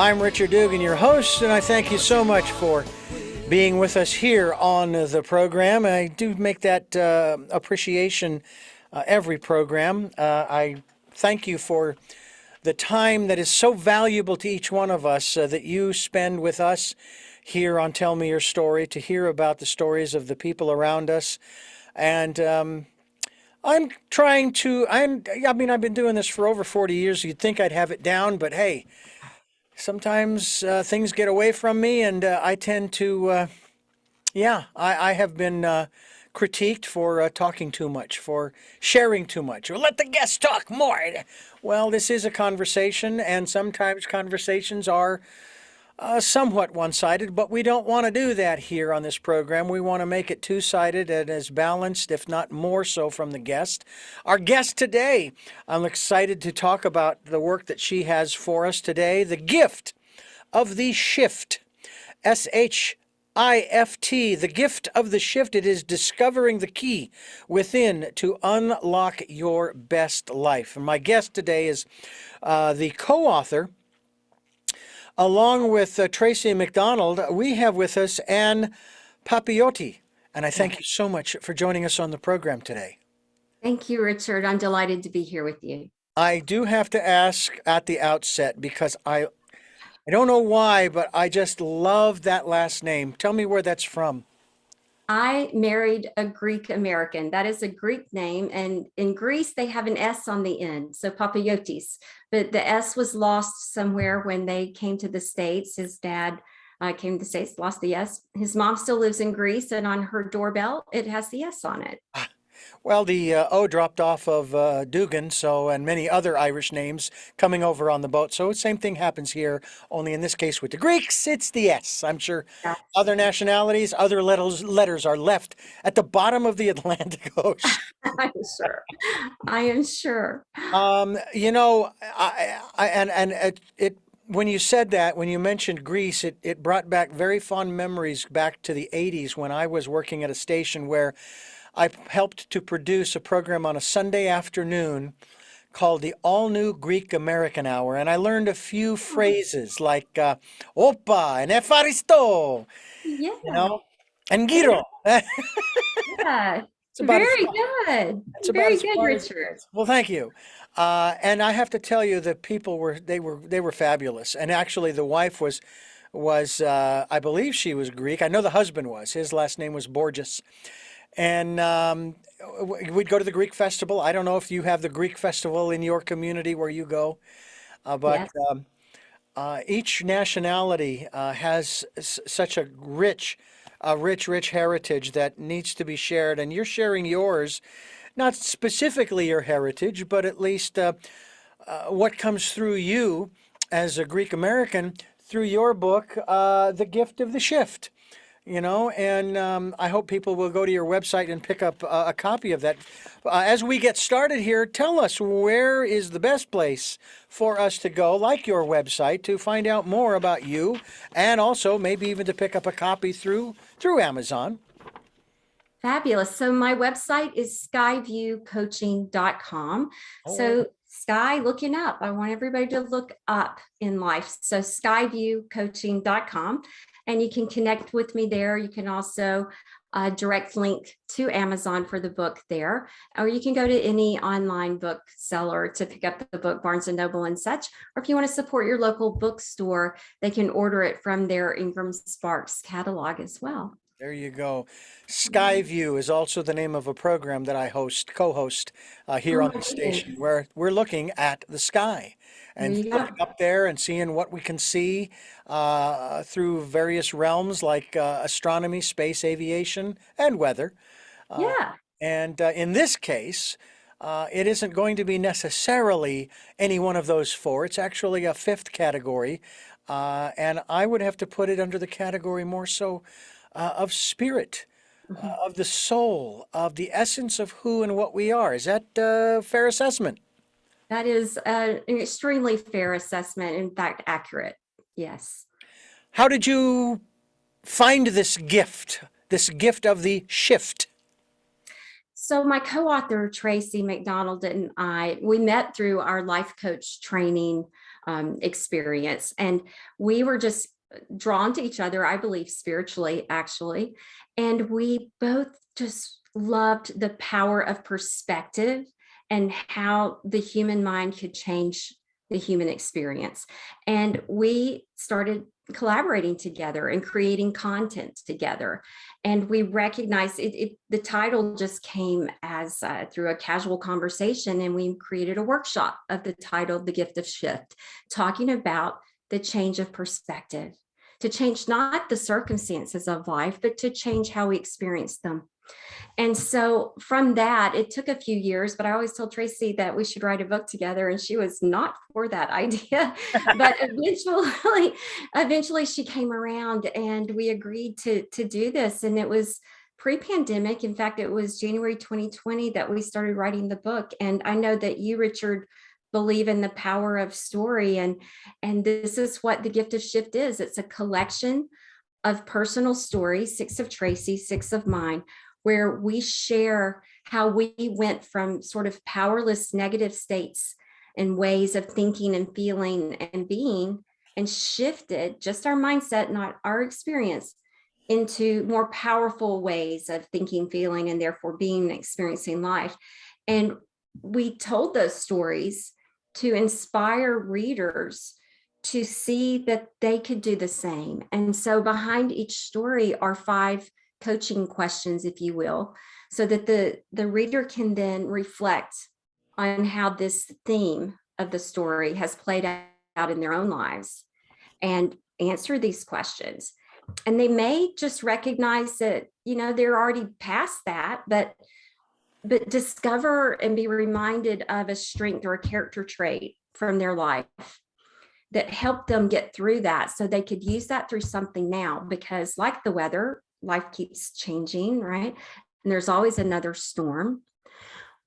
I'm Richard Dugan, your host, and I thank you so much for being with us here on the program. I do make that appreciation every program. I thank you for the time that is so valuable to each one of us that you spend with us here on Tell Me Your Story, to hear about the stories of the people around us. And I'm trying to, I've been doing this for over 40 years. You'd think I'd have it down, but hey, sometimes things get away from me, and I tend to, I have been critiqued for talking too much, for sharing too much, or let the guests talk more. Well, this is a conversation, and sometimes conversations are somewhat one-sided, but we don't want to do that here on this program. We want to make it two-sided and as balanced, if not more so, from the guest. Our guest today, I'm excited to talk about the work that she has for us today, the gift of the shift, SHIFT, the gift of the shift. It is discovering the key within to unlock your best life. And my guest today is the co-author. Along with Tracey MacDonald, we have with us Ann Papayoti. And I thank you so much for joining us on the program today. Thank you, Richard. I'm delighted to be here with you. I do have to ask at the outset, because I don't know why, but I just love that last name. Tell me where that's from. I married a Greek American. That is a Greek name. And in Greece, they have an S on the end, so Papayotis. But the S was lost somewhere when they came to the States. His dad came to the States, lost the S. His mom still lives in Greece, and on her doorbell, it has the S on it. Well, the O dropped off of Dugan, and many other Irish names coming over on the boat. So same thing happens here, only in this case with the Greeks, it's the S. I'm sure other nationalities, other letters are left at the bottom of the Atlantic Ocean. I'm sure. I am sure. When you said that, when you mentioned Greece, it brought back very fond memories back to the 80s when I was working at a station where I helped to produce a program on a Sunday afternoon called the All New Greek American Hour. And I learned a few phrases like Opa and Efaristo, Yeah. and Giro. Yeah. It's about Very good. Very good, Richard. Well, thank you. And I have to tell you, the people were fabulous. And actually, the wife was I believe she was Greek. I know the husband was. His last name was Borges. And we'd go to the Greek festival. I don't know if you have the Greek festival in your community where you go, but Yes. each nationality has such a rich heritage that needs to be shared. And you're sharing yours, not specifically your heritage, but at least what comes through you as a Greek American through your book, The Gift of the Shift. And I hope people will go to your website and pick up a copy of that. As we get started here, tell us, where is the best place for us to go, like your website, to find out more about you, and also maybe even to pick up a copy through Amazon. Fabulous. So my website is skyviewcoaching.com. So Sky, looking up. I want everybody to look up in life. So skyviewcoaching.com. And you can connect with me there. You can also direct link to Amazon for the book there, or you can go to any online bookseller to pick up the book, Barnes and Noble and such. Or if you want to support your local bookstore, they can order it from their Ingram Sparks catalog as well. There you go. Skyview is also the name of a program that I co-host here on the station, where we're looking at the sky and looking up there and seeing what we can see through various realms like astronomy, space, aviation, and weather. And in this case, it isn't going to be necessarily any one of those four. It's actually a fifth category. And I would have to put it under the category more so of spirit, of the soul, of the essence of who and what we are. Is that a fair assessment? That is an extremely fair assessment, in fact, accurate. Yes. How did you find this gift of the shift? So my co-author, Tracey MacDonald, and I, we met through our life coach training experience. And we were just drawn to each other, I believe, spiritually, actually. And we both just loved the power of perspective and how the human mind could change the human experience. And we started collaborating together and creating content together. And we recognized the title just came as through a casual conversation. And we created a workshop of the title, The Gift of Shift, talking about the change of perspective, to change not the circumstances of life, but to change how we experience them. And so from that, it took a few years, but I always told Tracey that we should write a book together, and she was not for that idea. But eventually she came around and we agreed to do this. And it was pre-pandemic. In fact, it was January 2020 that we started writing the book. And I know that you, Richard, believe in the power of story. And this is what the Gift of Shift is. It's a collection of personal stories, 6 of Tracey, 6 of mine, where we share how we went from sort of powerless negative states and ways of thinking and feeling and being, and shifted just our mindset, not our experience, into more powerful ways of thinking, feeling, and therefore being and experiencing life. And we told those stories to inspire readers to see that they could do the same. And so behind each story are 5 coaching questions, if you will, so that the reader can then reflect on how this theme of the story has played out in their own lives and answer these questions. And they may just recognize that, they're already past that, but discover and be reminded of a strength or a character trait from their life that helped them get through that, so they could use that through something now. Because like the weather, life keeps changing, right? And there's always another storm.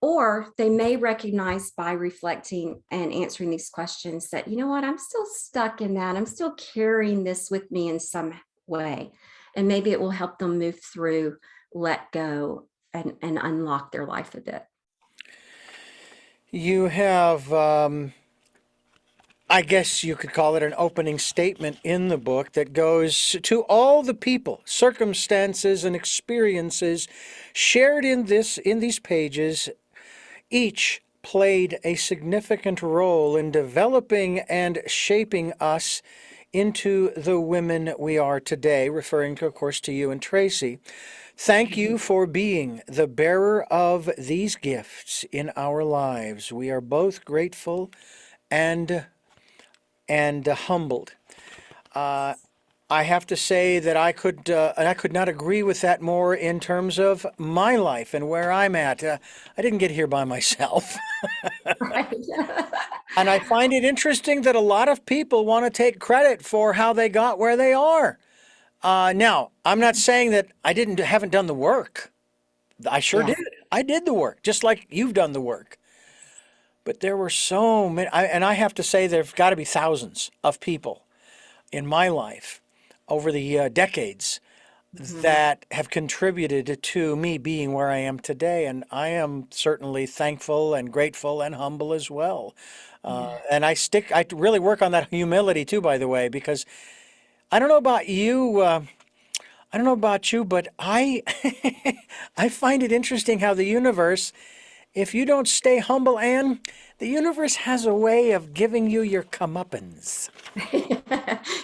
Or they may recognize by reflecting and answering these questions that, you know what, I'm still stuck in that. I'm still carrying this with me in some way. And maybe it will help them move through, let go, and unlock their life a bit. You have, I guess you could call it an opening statement in the book that goes to all the people, circumstances, and experiences shared in these pages. Each played a significant role in developing and shaping us into the women we are today, referring to, of course, to you and Tracey. Thank you for being the bearer of these gifts in our lives. We are both grateful and humbled. I have to say that I could not agree with that more in terms of my life and where I'm at. I didn't get here by myself. Right. And I find it interesting that a lot of people want to take credit for how they got where they are. Now, I'm not saying that I haven't done the work. I sure Yes. did. I did the work, just like you've done the work. But there were so many, and I have to say there've got to be thousands of people in my life over the decades that have contributed to me being where I am today. And I am certainly thankful and grateful and humble as well. And I really work on that humility too, by the way, because I don't know about you. I don't know about you, but I I find it interesting how the universe, if you don't stay humble, Anne, the universe has a way of giving you your comeuppance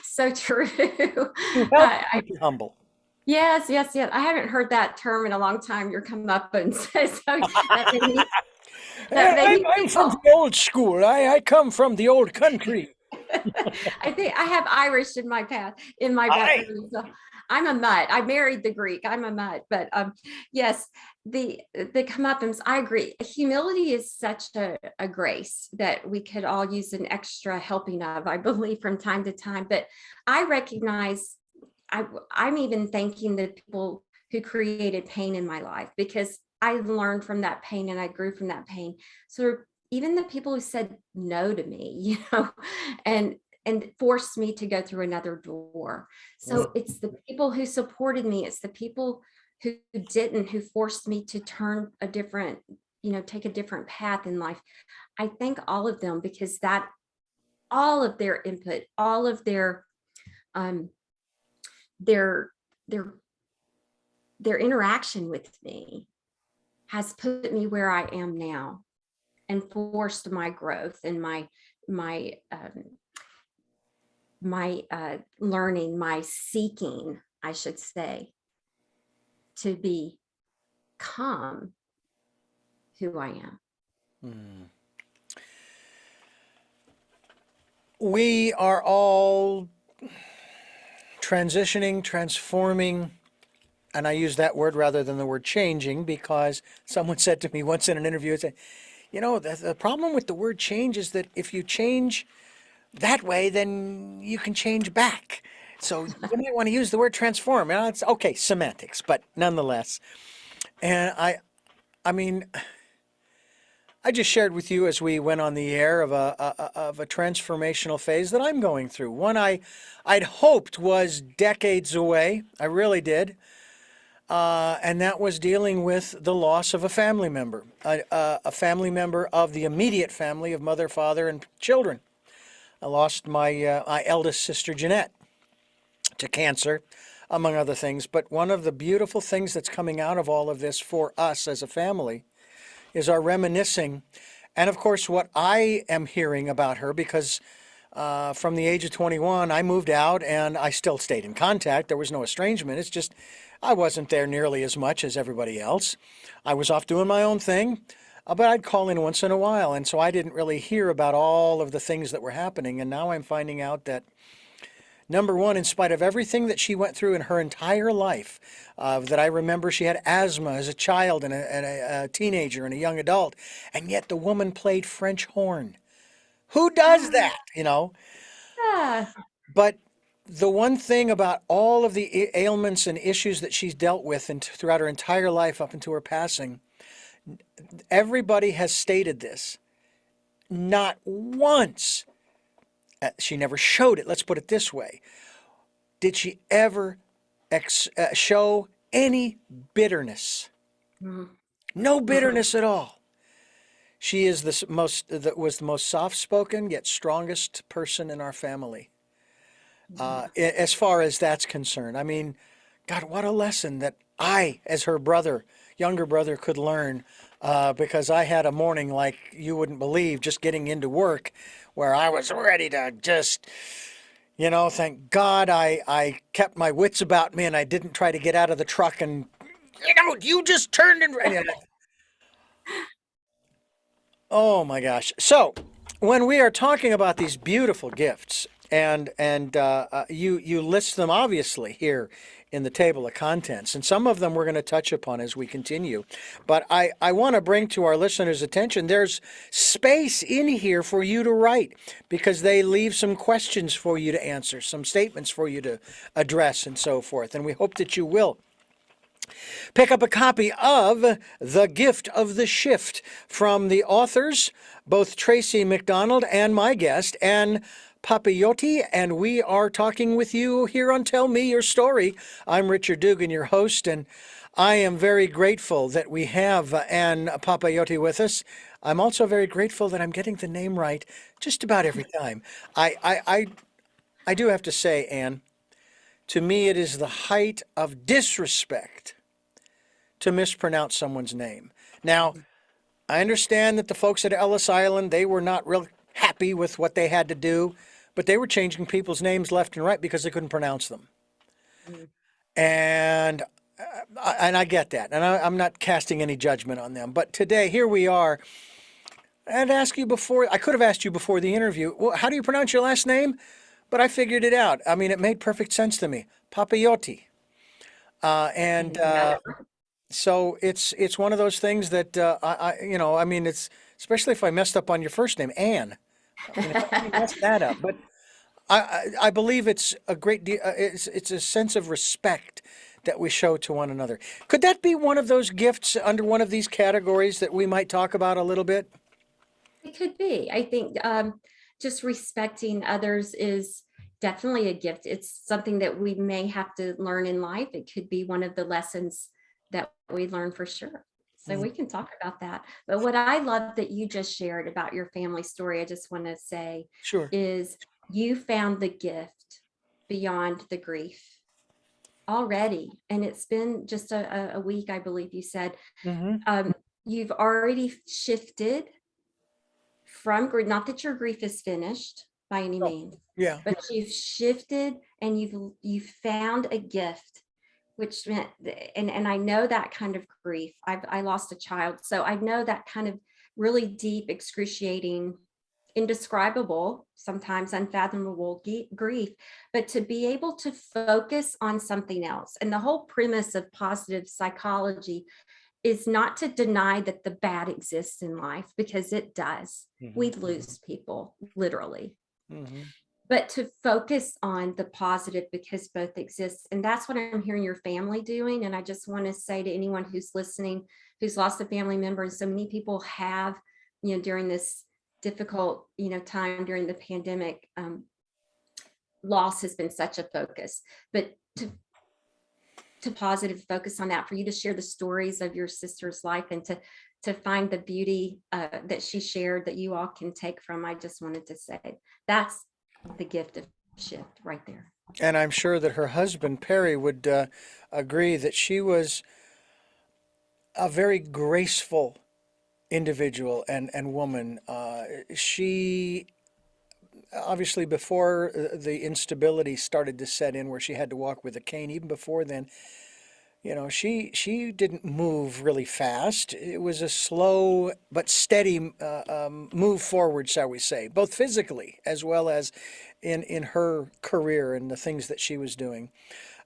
So true. to help you be humble. Yes. I haven't heard that term in a long time. Your comeuppance. So that made me, I'm from the old school. I come from the old country. I think I have Irish in my background. So I'm a mutt. I married the Greek. I'm a mutt. But yes, the comeuppance, I agree. Humility is such a grace that we could all use an extra helping of, I believe, from time to time. But I recognize I'm even thanking the people who created pain in my life, because I learned from that pain and I grew from that pain. So even the people who said no to me, and forced me to go through another door. So it's the people who supported me. It's the people who didn't, who forced me to turn a different, take a different path in life. I thank all of them, because that all of their input, all of um, their their their interaction with me has put me where I am now and forced my growth and my learning, my seeking, I should say, to become who I am. We are all transitioning, transforming, and I use that word rather than the word changing because someone said to me once in an interview, said, you know, the problem with the word change is that if you change that way, then you can change back. So you might want to use the word transform. Now it's okay, semantics, but nonetheless. And I mean, I just shared with you as we went on the air of a transformational phase that I'm going through. One I'd hoped was decades away. I really did. And that was dealing with the loss of a family member, a family member of the immediate family of mother, father, and children. I lost my eldest sister, Jeanette, to cancer, among other things. But one of the beautiful things that's coming out of all of this for us as a family is our reminiscing. And of course, what I am hearing about her, because from the age of 21, I moved out and I still stayed in contact. There was no estrangement. It's just I wasn't there nearly as much as everybody else. I was off doing my own thing, but I'd call in once in a while. And so I didn't really hear about all of the things that were happening. And now I'm finding out that, number one, in spite of everything that she went through in her entire life, that I remember she had asthma as a child and a teenager and a young adult, and yet the woman played French horn. Who does that, you know? Ah, But the one thing about all of the ailments and issues that she's dealt with and throughout her entire life up until her passing, everybody has stated this. Not once, she never showed it, let's put it this way, did she ever show any bitterness. mhm. No bitterness at all. She is was the most soft-spoken yet strongest person in our family. As far as that's concerned. I mean, God, what a lesson that I, as her brother, younger brother, could learn. Because I had a morning like you wouldn't believe, just getting into work, where I was ready to just, you know, thank God I kept my wits about me and I didn't try to get out of the truck and, you know, you just turned and oh my gosh. So when we are talking about these beautiful gifts, and you list them obviously here in the table of contents, and some of them we're going to touch upon as we continue. But I want to bring to our listeners' attention, there's space in here for you to write because they leave some questions for you to answer, some statements for you to address, and so forth. And we hope that you will pick up a copy of The Gift of the Shift from the authors, both Tracey MacDonald and my guest, Ann Papayoti, and we are talking with you here on Tell Me Your Story. I'm Richard Dugan, your host, and I am very grateful that we have Ann Papayoti with us. I'm also very grateful that I'm getting the name right just about every time. I do have to say, Ann, to me it is the height of disrespect to mispronounce someone's name. Now, I understand that the folks at Ellis Island, they were not real happy with what they had to do, but they were changing people's names left and right because they couldn't pronounce them. Mm. And I get that, and I'm not casting any judgment on them. But today, here we are. I'd ask you before. I could have asked you before the interview. Well, how do you pronounce your last name? But I figured it out. I mean, it made perfect sense to me. Papayoti. And so it's one of those things that I mean, it's especially if I messed up on your first name, Anne. I mean, if I messed that up, but I believe it's a great deal. It's a sense of respect that we show to one another. Could that be one of those gifts under one of these categories that we might talk about a little bit? It could be. I think just respecting others is definitely a gift. It's something that we may have to learn in life. It could be one of the lessons that we learn for sure. So we can talk about that. But what I love that you just shared about your family story, I just want to say, Sure. is you found the gift beyond the grief already. And it's been just a week, I believe you said. Mm-hmm. You've already shifted from grief, not that your grief is finished by any Oh, means, yeah. but you've shifted and you've found a gift, which meant, and I know that kind of grief. I lost a child, so I know that kind of really deep, excruciating, indescribable, sometimes unfathomable grief, but to be able to focus on something else. And the whole premise of positive psychology is not to deny that the bad exists in life, because it does. Mm-hmm. We lose people, literally. Mm-hmm. But to focus on the positive, because both exist. And that's what I'm hearing your family doing. And I just want to say to anyone who's listening, who's lost a family member, and so many people have, during this difficult, time during the pandemic, loss has been such a focus. But to positive focus on that, for you to share the stories of your sister's life, and to find the beauty that she shared that you all can take from. I just wanted to say that's the gift of shift right there. And I'm sure that her husband, Perry, would agree that she was a very graceful individual and woman. She obviously, before the instability started to set in where she had to walk with a cane, even before then, she didn't move really fast. It was a slow but steady move forward, shall we say, both physically as well as in her career and the things that she was doing.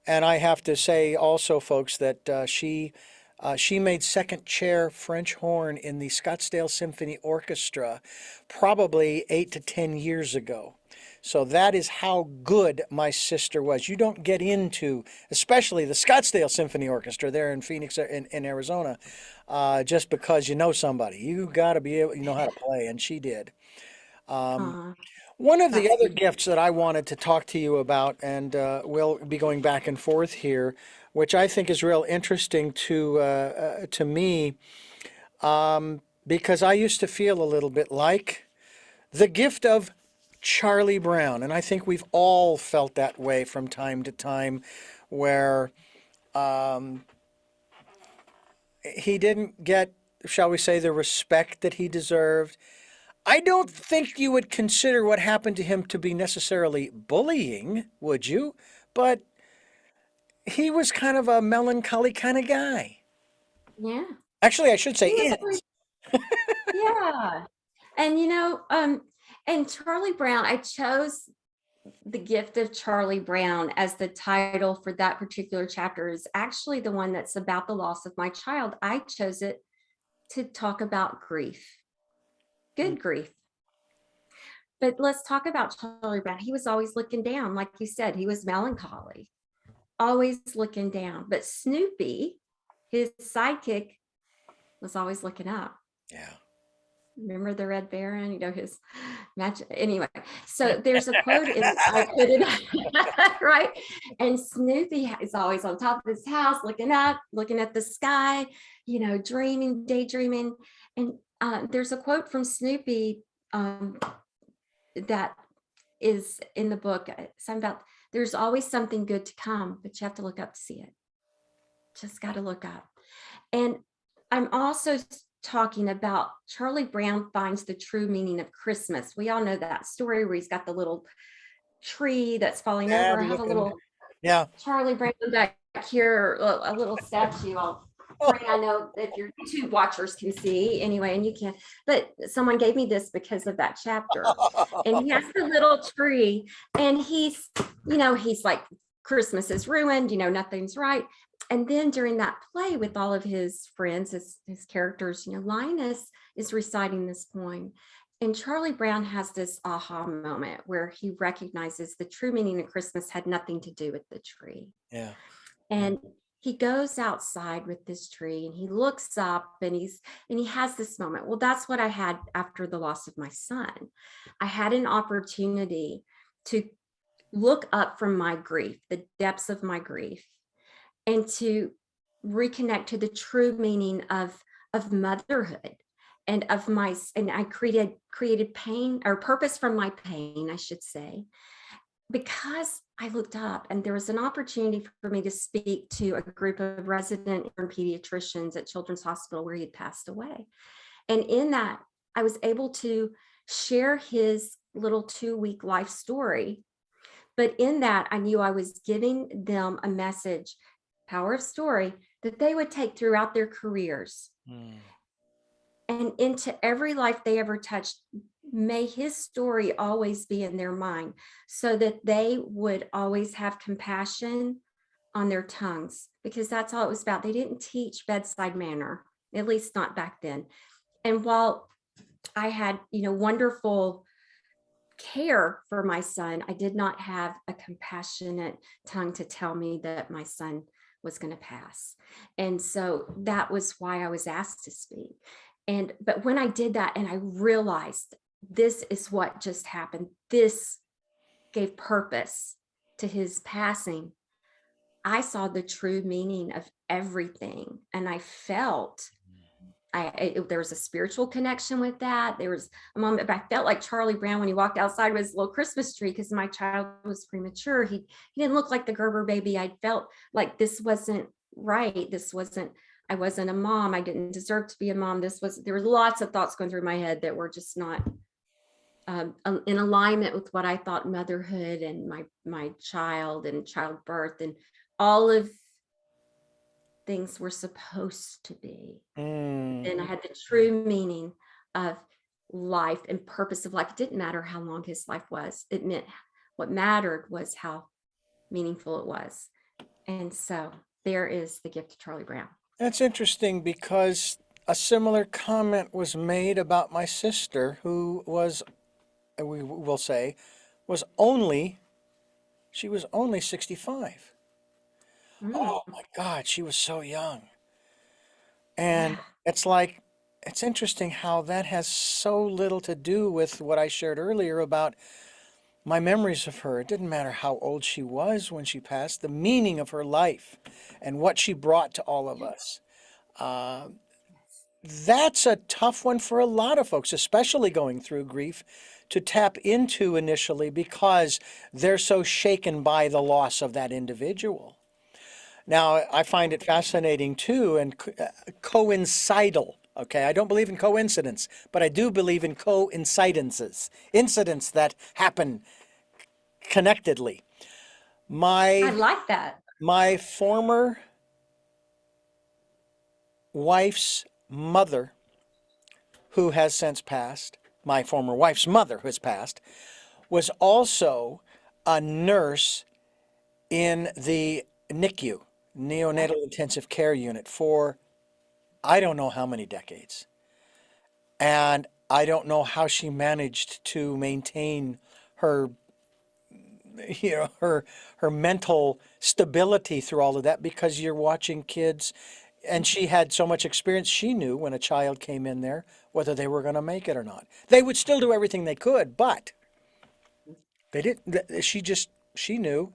And I have to say also, folks, that she made second chair French horn in the Scottsdale Symphony Orchestra probably 8 to 10 years ago. So that is how good my sister was. You don't get into, especially the Scottsdale Symphony Orchestra there in Phoenix, in Arizona, just because you know somebody. You got to be able, you know how to play, and she did. Uh, One of the that's other gifts that I wanted to talk to you about, and we'll be going back and forth here, which I think is real interesting to me, because I used to feel a little bit like the gift of Charlie Brown, and I think we've all felt that way from time to time, where he didn't get, shall we say, the respect that he deserved. I don't think you would consider what happened to him to be necessarily bullying, would you? But he was kind of a melancholy kind of guy. yeah. Actually, I should say He was always, is. yeah. And and Charlie Brown, I chose The Gift of Charlie Brown as the title for that particular chapter. Is actually the one that's about the loss of my child. I chose it to talk about grief, good grief. But let's talk about Charlie Brown. He was always looking down. Like you said, he was melancholy, always looking down. But Snoopy, his sidekick, was always looking up. Yeah. Remember the Red Baron, his match. Anyway, so there's a quote in, I put it right. And Snoopy is always on top of his house, looking up, looking at the sky, dreaming, daydreaming. And there's a quote from Snoopy that is in the book. Something about there's always something good to come, but you have to look up to see it. Just got to look up. And I'm also talking about Charlie Brown finds the true meaning of Christmas. We all know that story where he's got the little tree that's falling over. I have a little Yeah. Charlie Brown back here, a little statue. I know if your YouTube watchers can see anyway, and you can't, but someone gave me this because of that chapter. And he has the little tree, and he's like, Christmas is ruined, nothing's right. And then during that play with all of his friends, his characters, Linus is reciting this poem. And Charlie Brown has this aha moment where he recognizes the true meaning of Christmas had nothing to do with the tree. Yeah. And he goes outside with this tree and he looks up and he has this moment. Well, that's what I had after the loss of my son. I had an opportunity to look up from my grief, the depths of my grief, and to reconnect to the true meaning of of motherhood and I created pain or purpose from my pain, I should say, because I looked up and there was an opportunity for me to speak to a group of resident pediatricians at Children's Hospital where he had passed away. And in that, I was able to share his little 2-week life story. But in that, I knew I was giving them a message, power of story, that they would take throughout their careers and into every life they ever touched. May his story always be in their mind so that they would always have compassion on their tongues, because that's all it was about. They didn't teach bedside manner, at least not back then. And while I had, wonderful care for my son, I did not have a compassionate tongue to tell me that my son was going to pass. And so that was why I was asked to speak. But when I did that and I realized this is what just happened, this gave purpose to his passing, I saw the true meaning of everything. And I felt there was a spiritual connection with that. There was a moment, I felt like Charlie Brown when he walked outside with his little Christmas tree, because my child was premature. He didn't look like the Gerber baby. I felt like this wasn't right. I wasn't a mom. I didn't deserve to be a mom. There were lots of thoughts going through my head that were just not in alignment with what I thought motherhood and my child and childbirth and all of things were supposed to be. And I had the true meaning of life and purpose of life. It didn't matter how long his life was. It meant what mattered was how meaningful it was. And so there is the gift of Charlie Brown. That's interesting, because a similar comment was made about my sister, who was, we will say, she was only 65. Oh my God, she was so young. And it's interesting how that has so little to do with what I shared earlier about my memories of her. It didn't matter how old she was when she passed, the meaning of her life and what she brought to all of us. That's a tough one for a lot of folks, especially going through grief, to tap into initially, because they're so shaken by the loss of that individual. Now, I find it fascinating too, and coincidental. Okay, I don't believe in coincidence, but I do believe in coincidences, incidents that happen connectedly. I like that. My former wife's mother, who has since passed, my former wife's mother, who has passed, was also a nurse in the NICU, neonatal intensive care unit, for I don't know how many decades. And I don't know how she managed to maintain her, her mental stability through all of that, because you're watching kids, and she had so much experience. She knew when a child came in there whether they were going to make it or not. They would still do everything they could, but they didn't. She knew.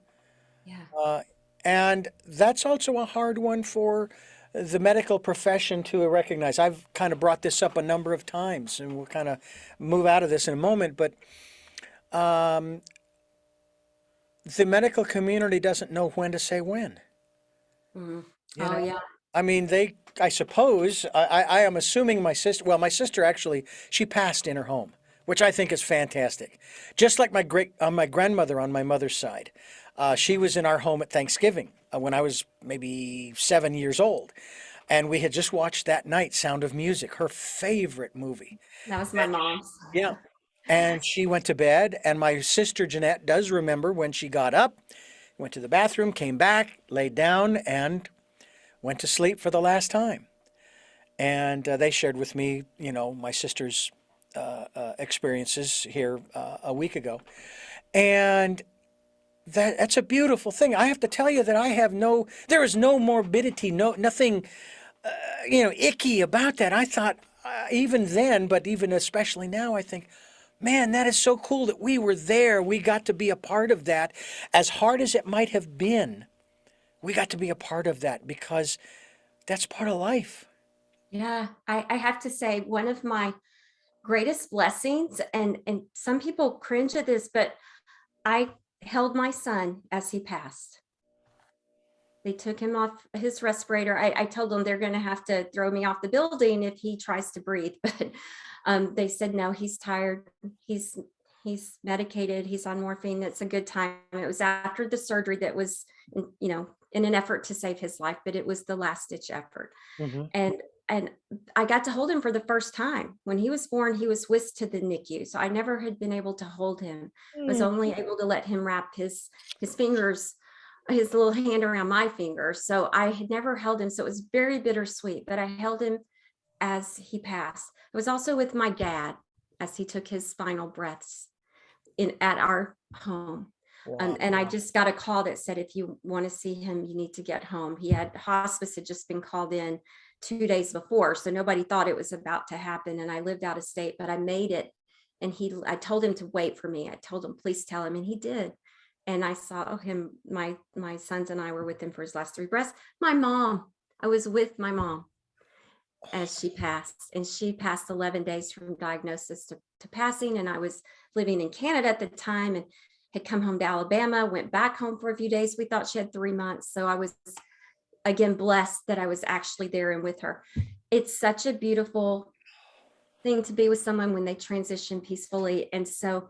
Yeah. And that's also a hard one for the medical profession to recognize. I've kind of brought this up a number of times, and we'll kind of move out of this in a moment, but the medical community doesn't know when to say when. Yeah. I mean, I suppose, I am assuming my sister actually, she passed in her home, which I think is fantastic. Just like my grandmother on my mother's side. She was in our home at Thanksgiving when I was maybe 7 years old. And we had just watched that night Sound of Music, her favorite movie. That was my mom's. Yeah. And she went to bed. And my sister Jeanette does remember when she got up, went to the bathroom, came back, laid down, and went to sleep for the last time. And they shared with me, my sister's experiences here a week ago. And that's a beautiful thing. I have to tell you that there is no morbidity, nothing, icky about that. I thought even then, but even especially now, I think, man, that is so cool that we were there. We got to be a part of that. As hard as it might have been, we got to be a part of that, because that's part of life. Yeah, I have to say one of my greatest blessings, and some people cringe at this, but I held my son as he passed. They took him off his respirator. I told them they're going to have to throw me off the building if he tries to breathe, but they said no, he's tired. He's medicated. He's on morphine. It's a good time. It was after the surgery that was, in an effort to save his life, but it was the last ditch effort. Hmm. And and I got to hold him for the first time. When he was born, he was whisked to the NICU. So I never had been able to hold him. I was only able to let him wrap his fingers, his little hand around my finger. So I had never held him. So it was very bittersweet, but I held him as he passed. I was also with my dad as he took his final breaths at our home. Wow. And I just got a call that said, if you want to see him, you need to get home. Hospice had just been called in 2 days before. So nobody thought it was about to happen. And I lived out of state, but I made it. And I told him to wait for me. I told him, please tell him. And he did. And I saw him, my sons and I were with him for his last 3 breaths. I was with my mom as she passed, and she passed 11 days from diagnosis to passing. And I was living in Canada at the time and had come home to Alabama, went back home for a few days. We thought she had 3 months. So I was, again, blessed that I was actually there and with her. It's such a beautiful thing to be with someone when they transition peacefully. And so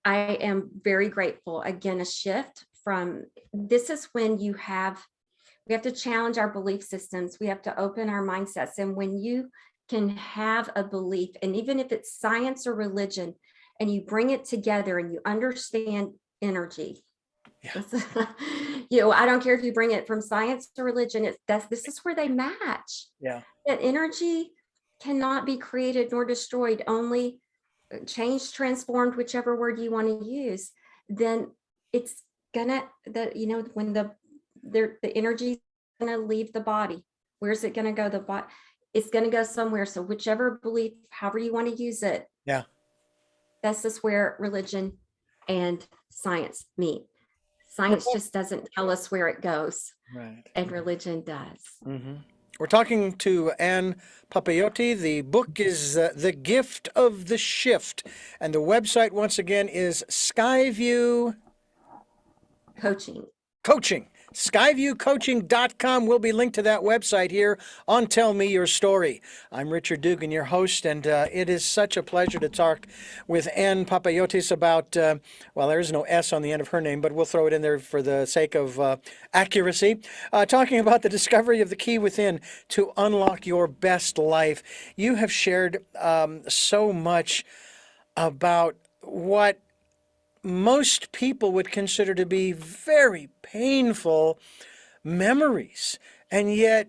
I am very grateful. Again, a shift from, this is when we have to challenge our belief systems. We have to open our mindsets. And when you can have a belief, and even if it's science or religion, and you bring it together and you understand energy. Yeah. I don't care if you bring it from science to religion, this is where they match. Yeah. That energy cannot be created nor destroyed, only changed, transformed, whichever word you want to use. Then it's gonna, when the energy is gonna leave the body, where's it gonna go? It's gonna go somewhere. So whichever belief, however you want to use it. Yeah. This is where religion and science meet. Science just doesn't tell us where it goes, Right. and religion does. Mm-hmm. We're talking to Ann Papayoti. The book is The Gift of the Shift. And the website, once again, is Skyview Coaching. Coaching. SkyviewCoaching.com will be linked to that website here on Tell Me Your Story. I'm Richard Dugan, your host, and it is such a pleasure to talk with Ann Papayotis about, well, there is no S on the end of her name, but we'll throw it in there for the sake of accuracy. Talking about the discovery of the key within to unlock your best life. You have shared so much about what most people would consider to be very painful memories. And yet,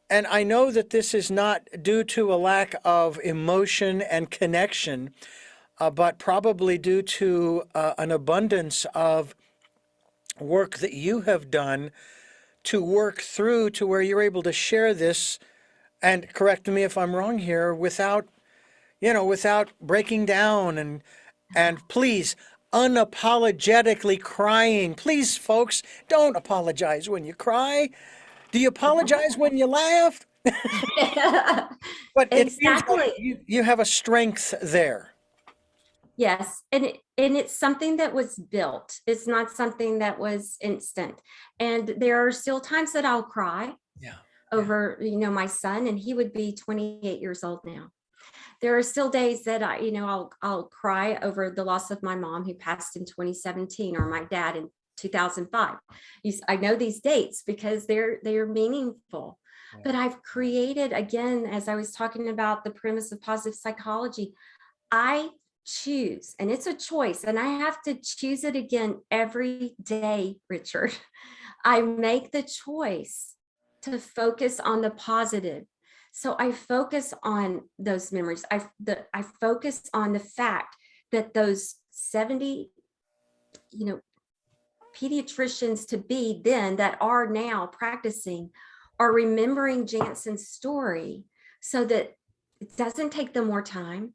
and I know that this is not due to a lack of emotion and connection, but probably due to an abundance of work that you have done to work through to where you're able to share this, and correct me if I'm wrong here, without breaking down and please, unapologetically crying. Please, folks, don't apologize when you cry. Do you apologize when you laugh? But it seems like Exactly. you have a strength there. Yes. And it's something that was built. It's not something that was instant. And there are still times that I'll cry Yeah. over, my son, and he would be 28 years old now. There are still days that I'll cry over the loss of my mom, who passed in 2017, or my dad in 2005. I know these dates because they're meaningful. Yeah. But I've created, again, as I was talking about the premise of positive psychology, I choose, and it's a choice, and I have to choose it again every day, Richard. I make the choice to focus on the positive. So I focus on those memories. I focus on the fact that those 70, pediatricians to be then that are now practicing are remembering Jansen's story, so that it doesn't take them more time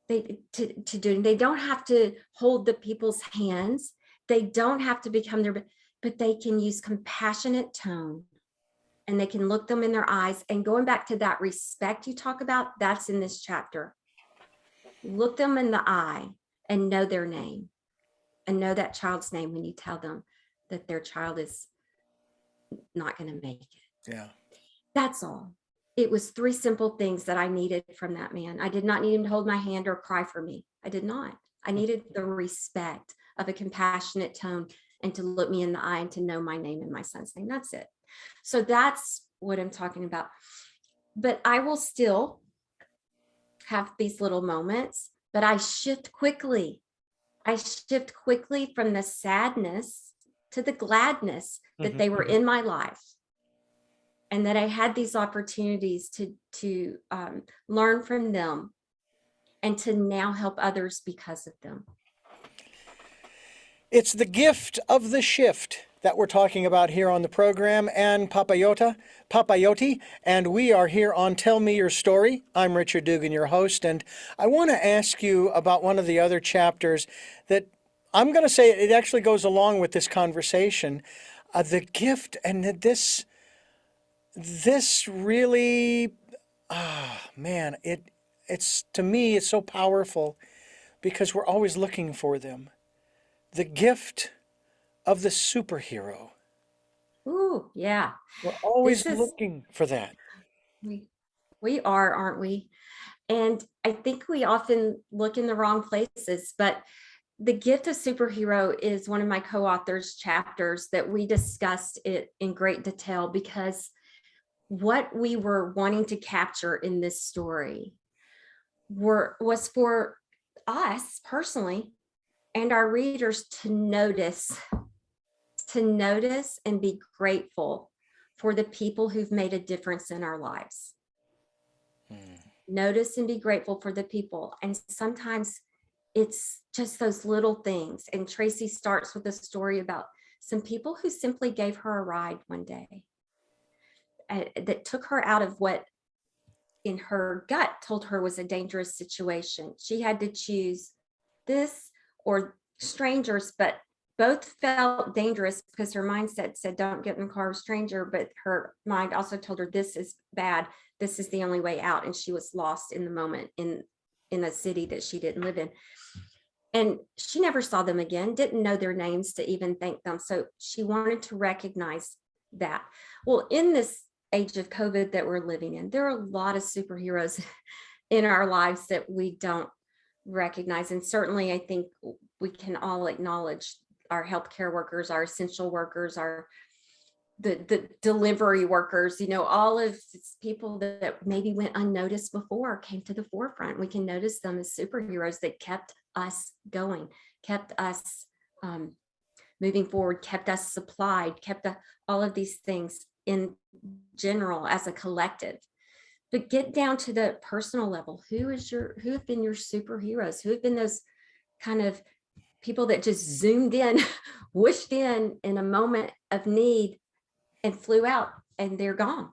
to do. They don't have to hold the people's hands. They don't have to become but they can use compassionate tone and they can look them in their eyes. And going back to that respect you talk about, that's in this chapter. Look them in the eye and know their name, and know that child's name when you tell them that their child is not going to make it. Yeah. That's all. It was 3 simple things that I needed from that man. I did not need him to hold my hand or cry for me. I did not. I needed the respect of a compassionate tone and to look me in the eye and to know my name and my son's name. That's it. So that's what I'm talking about. But I will still have these little moments, but I shift quickly. I shift quickly from the sadness to the gladness that they were in my life, and that I had these opportunities to learn from them and to now help others because of them. It's the gift of the shift that we're talking about here on the program. Ann Papayoti, and we are here on Tell Me Your Story. I'm Richard Dugan, your host, and I want to ask you about one of the other chapters that I'm going to say it actually goes along with this conversation. The gift, and this really, man, it's to me, it's so powerful because we're always looking for them. The gift of the superhero. Ooh, yeah. We're always This is, looking for that. we are, aren't we? And I think we often look in the wrong places, but the gift of superhero is one of my co-authors' chapters that we discussed it in great detail, because what we were wanting to capture in this story was for us personally and our readers to notice and be grateful for the people who've made a difference in our lives. Notice and be grateful for the people. And sometimes it's just those little things. And Tracey starts with a story about some people who simply gave her a ride one day, that took her out of what in her gut told her was a dangerous situation. She had to choose this or strangers, but both felt dangerous because her mindset said, don't get in the car with a stranger. But her mind also told her, this is bad. This is the only way out. And she was lost in the moment in a city that she didn't live in. And she never saw them again, didn't know their names to even thank them. So she wanted to recognize that. Well, in this age of COVID that we're living in, there are a lot of superheroes in our lives that we don't recognize. And certainly I think we can all acknowledge our healthcare workers, our essential workers, the delivery workers, all of these people that maybe went unnoticed before came to the forefront. We can notice them as superheroes that kept us going, kept us moving forward, kept us supplied, kept all of these things in general as a collective. But get down to the personal level. Who have been your superheroes? Who have been those kind of people that just zoomed in, whooshed in a moment of need and flew out and they're gone?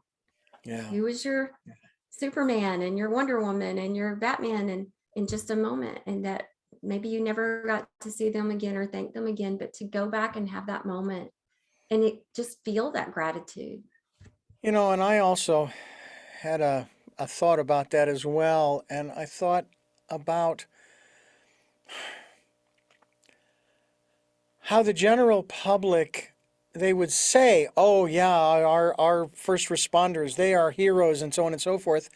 Yeah. Who was your Superman and your Wonder Woman and your Batman and in just a moment, and that maybe you never got to see them again or thank them again, but to go back and have that moment and just feel that gratitude. And I also had a thought about that as well. And I thought about how the general public, they would say, oh yeah, our first responders, they are heroes and so on and so forth.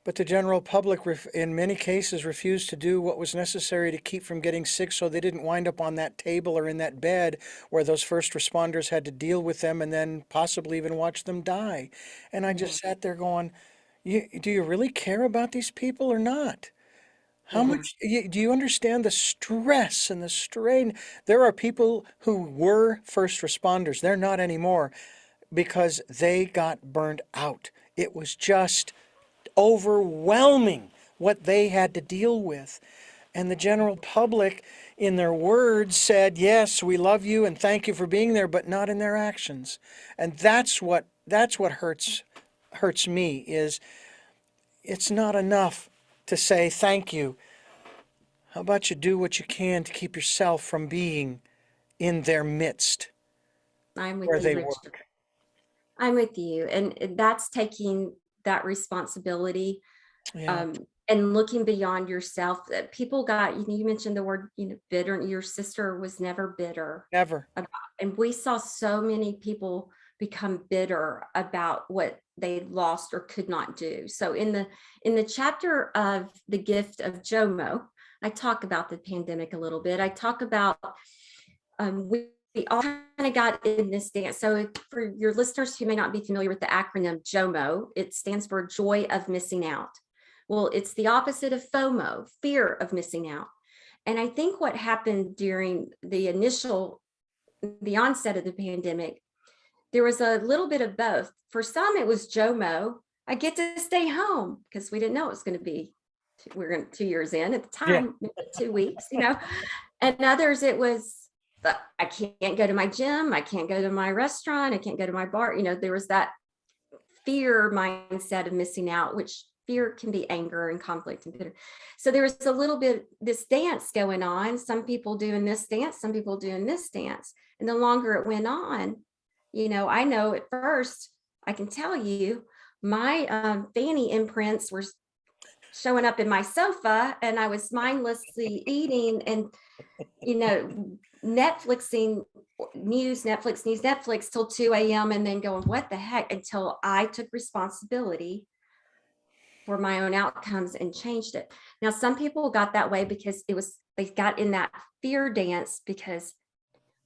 But the general public, in many cases, refused to do what was necessary to keep from getting sick, so they didn't wind up on that table or in that bed where those first responders had to deal with them and then possibly even watch them die. And I just sat there going, do you really care about these people or not? How much do you understand the stress and the strain? There are people who were first responders. They're not anymore because they got burned out. It was just overwhelming what they had to deal with. And the general public, in their words, said, yes, we love you and thank you for being there, but not in their actions. And that's what hurts me, is it's not enough to say thank you. How about you do what you can to keep yourself from being in their midst I'm with where you, they Richard. work? I'm with you. And that's taking that responsibility, Yeah, and looking beyond yourself. That people got, you mentioned the word, bitter. Your sister was never bitter never. about, and we saw so many people become bitter about what they lost or could not do. So in the chapter of The Gift of Jomo, I talk about the pandemic a little bit. I talk about, we all kind of got in this dance. So for your listeners who may not be familiar with the acronym JOMO, it stands for joy of missing out. Well, it's the opposite of FOMO, fear of missing out. And I think what happened during the onset of the pandemic, there was a little bit of both. For some, it was JOMO. I get to stay home because we didn't know it was going to be, we're going 2 years in at the Yeah. time, maybe 2 weeks, and others it was, but I can't go to my gym. I can't go to my restaurant. I can't go to my bar. There was that fear mindset of missing out, which fear can be anger and conflict and bitter. So there was a little bit this dance going on. Some people doing this dance, some people doing this dance. And the longer it went on, I know at first, I can tell you, my fanny imprints were showing up in my sofa, and I was mindlessly eating and, Netflixing Netflix till 2 a.m. and then going, what the heck, until I took responsibility for my own outcomes and changed it. Now, some people got that way because they got in that fear dance because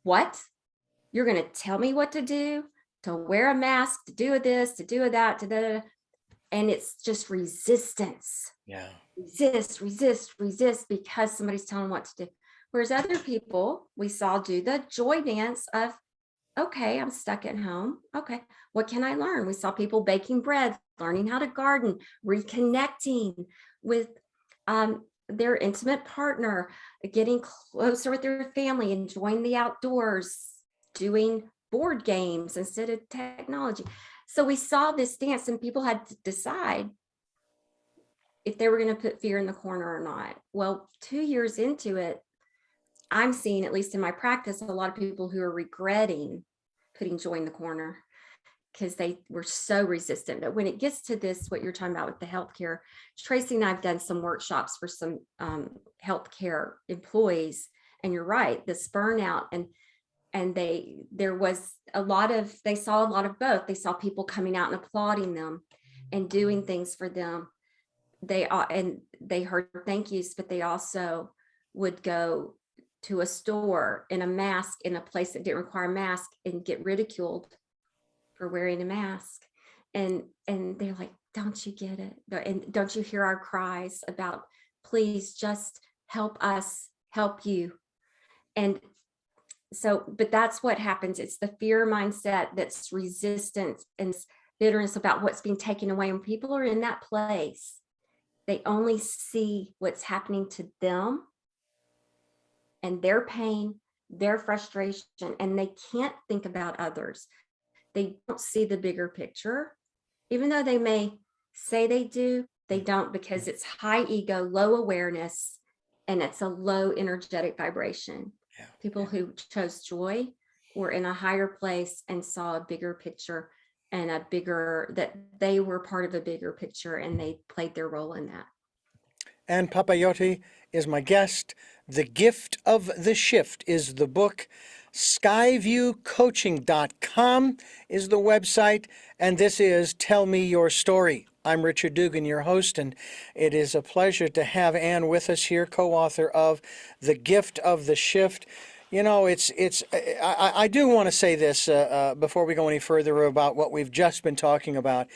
what? You're going to tell me what to do, to wear a mask, to do this, to do that, to da. And it's just resistance. Yeah. Resist because somebody's telling what to do. Whereas other people we saw do the joy dance of, okay, I'm stuck at home. Okay, what can I learn? We saw people baking bread, learning how to garden, reconnecting with their intimate partner, getting closer with their family, enjoying the outdoors, doing board games instead of technology. So we saw this dance, and people had to decide if they were going to put fear in the corner or not. Well, 2 years into it, I'm seeing, at least in my practice, a lot of people who are regretting putting joy in the corner because they were so resistant. But when it gets to this, what you're talking about with the healthcare, Tracey and I've done some workshops for some healthcare employees, and you're right, this burnout, and they saw a lot of both. They saw people coming out and applauding them and doing things for them. They heard thank yous, but they also would go to a store in a mask in a place that didn't require a mask and get ridiculed for wearing a mask. And they're like, don't you get it? And don't you hear our cries about, please just help us help you? And so, but that's what happens. It's the fear mindset that's resistance and bitterness about what's being taken away. When people are in that place, they only see what's happening to them and their pain, their frustration, and they can't think about others. They don't see the bigger picture. Even though they may say they do, they don't, because it's high ego, low awareness, and it's a low energetic vibration. Yeah. People who chose joy were in a higher place and saw a bigger picture and that they were part of a bigger picture, and they played their role in that. Ann Papayoti is my guest. The Gift of the Shift is the book. Skyviewcoaching.com is the website. And this is Tell Me Your Story. I'm Richard Dugan, your host, and it is a pleasure to have Ann with us here, co-author of The Gift of the Shift. I do want to say this before we go any further about what we've just been talking about.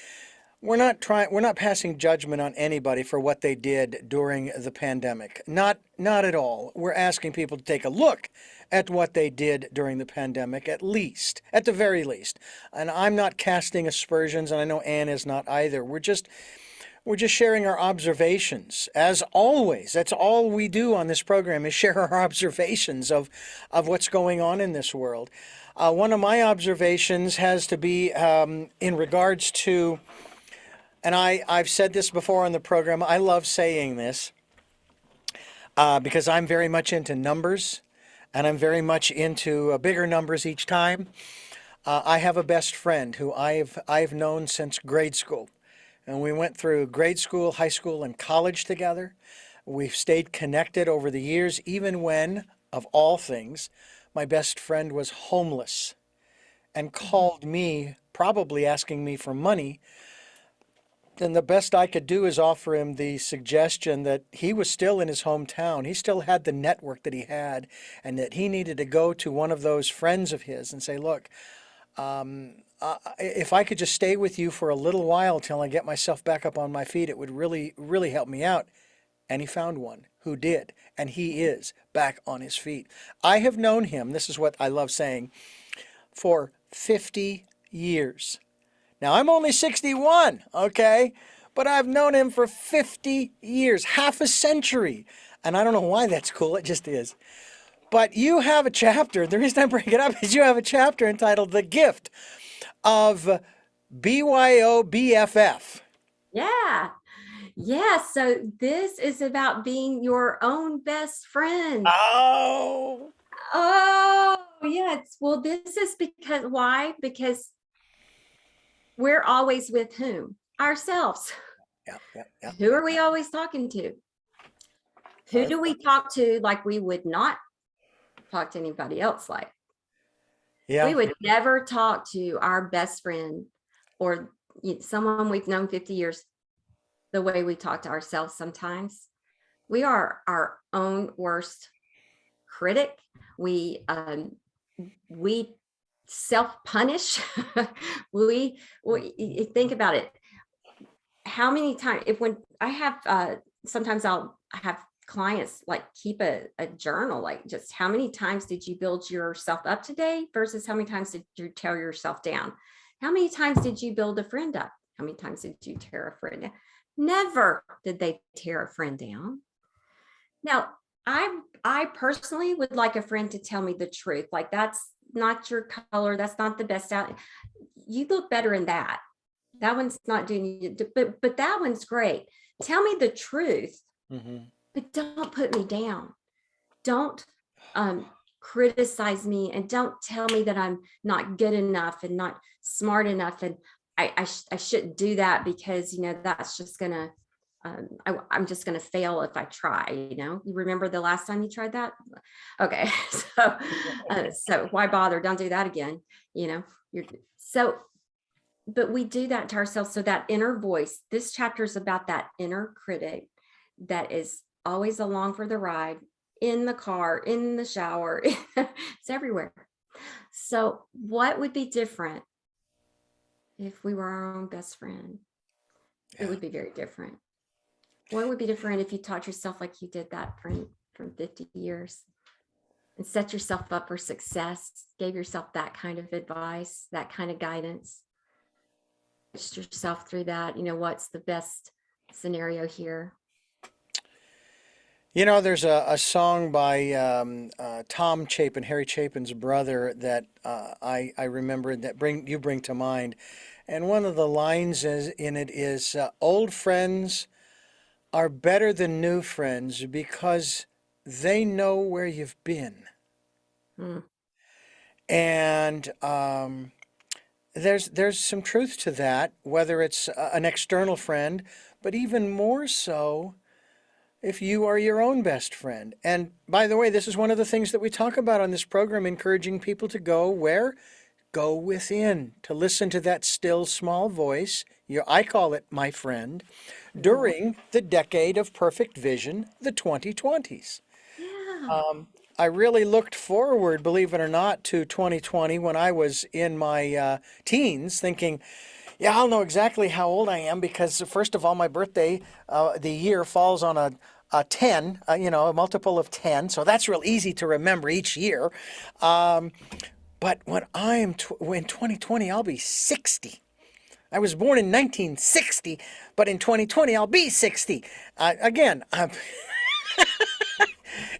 We're not passing judgment on anybody for what they did during the pandemic. Not at all. We're asking people to take a look at what they did during the pandemic, at the very least. And I'm not casting aspersions, and I know Ann is not either. We're just sharing our observations. As always, that's all we do on this program, is share our observations of what's going on in this world. One of my observations has to be in regards to, and I've said this before on the program, I love saying this because I'm very much into numbers, and I'm very much into bigger numbers each time. I have a best friend who I've known since grade school, and we went through grade school, high school, and college together. We've stayed connected over the years, even when, of all things, my best friend was homeless and called me, probably asking me for money. And the best I could do is offer him the suggestion that he was still in his hometown. He still had the network that he had, and that he needed to go to one of those friends of his and say, look, if I could just stay with you for a little while till I get myself back up on my feet, it would really, really help me out. And he found one who did, and he is back on his feet. I have known him, this is what I love saying, for 50 years. Now, I'm only 61, okay? But I've known him for 50 years, half a century. And I don't know why that's cool, it just is. But you have a chapter, the reason I bring it up is you have a chapter entitled The Gift of BYOBFF. Yeah. Yeah. So this is about being your own best friend. Oh, Oh, yes. Well, this is because why? Because we're always with whom? Ourselves. yeah. Who are we always talking to? Who do we talk to like we would not talk to anybody else like? Yeah. We would never talk to our best friend or someone we've known 50 years the way we talk to ourselves sometimes. We are our own worst critic. We self-punish. we think about it. How many times, when I have, sometimes I'll have clients like keep a journal, like just how many times did you build yourself up today versus how many times did you tear yourself down? How many times did you build a friend up? How many times did you tear a friend down? Never did they tear a friend down. Now, I personally would like a friend to tell me the truth. Like, that's not your color. That's not the best out. You look better in that. That one's not doing you, but that one's great. Tell me the truth, but don't put me down. Don't criticize me, and don't tell me that I'm not good enough and not smart enough. And I shouldn't do that because, that's just gonna, I'm just gonna fail if I try. You remember the last time you tried that? Okay, so why bother? Don't do that again. But we do that to ourselves. So that inner voice, this chapter is about that inner critic that is always along for the ride, in the car, in the shower, it's everywhere. So what would be different if we were our own best friend? It would be very different. What would be different if you taught yourself like you did that from 50 years and set yourself up for success, gave yourself that kind of advice, that kind of guidance, pushed yourself through that? What's the best scenario here? There's a song by Tom Chapin, Harry Chapin's brother, that I remember that you bring to mind. And one of the lines in it is, old friends are better than new friends because they know where you've been. And there's some truth to that, whether it's an external friend, but even more so if you are your own best friend. And by the way, this is one of the things that we talk about on this program, encouraging people to go where? Go within, to listen to that still small voice. I call it my friend, during the decade of perfect vision, the 2020s. Yeah. I really looked forward, believe it or not, to 2020 when I was in my teens, thinking, yeah, I'll know exactly how old I am because, first of all, my birthday, the year falls on a 10, a multiple of 10. So that's real easy to remember each year. But when in 2020, I'll be 60. I was born in 1960, but in 2020, I'll be 60. Again,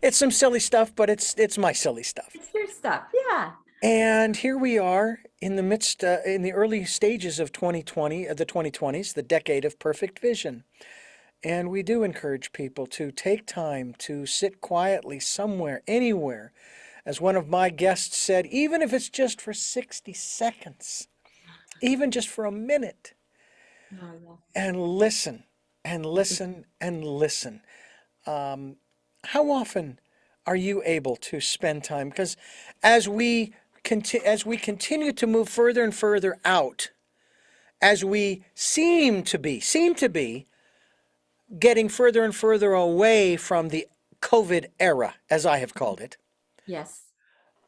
it's some silly stuff, but it's my silly stuff. It's your stuff. Yeah. And here we are in the midst, in the early stages of 2020, the 2020s, the decade of perfect vision. And we do encourage people to take time to sit quietly somewhere, anywhere, as one of my guests said, even if it's just for 60 seconds, even just for a minute, Oh, yeah. and listen and listen and listen. How often are you able to spend time? Because as we continue to move further and further out, as we seem to be getting further and further away from the COVID era, as I have called it, Yes.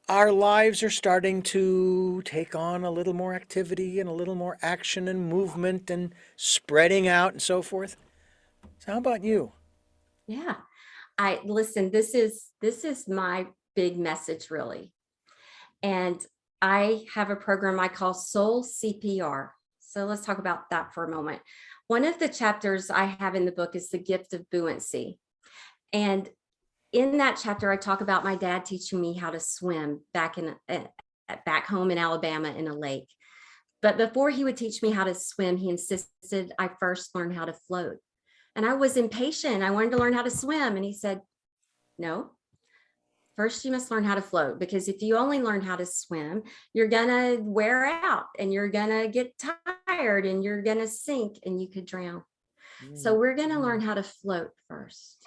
our lives are starting to take on a little more activity and a little more action and movement and spreading out and so forth. So how about you? Yeah. I listen, this is my big message really. And I have a program I call Soul CPR. So let's talk about that for a moment. One of the chapters I have in the book is the Gift of Buoyancy. And in that chapter, I talk about my dad teaching me how to swim back home in Alabama in a lake. But before he would teach me how to swim, he insisted I first learn how to float. And I was impatient. I wanted to learn how to swim. And he said, no, first you must learn how to float, because if you only learn how to swim, you're going to wear out and you're going to get tired and you're going to sink and you could drown. So we're going to learn how to float first.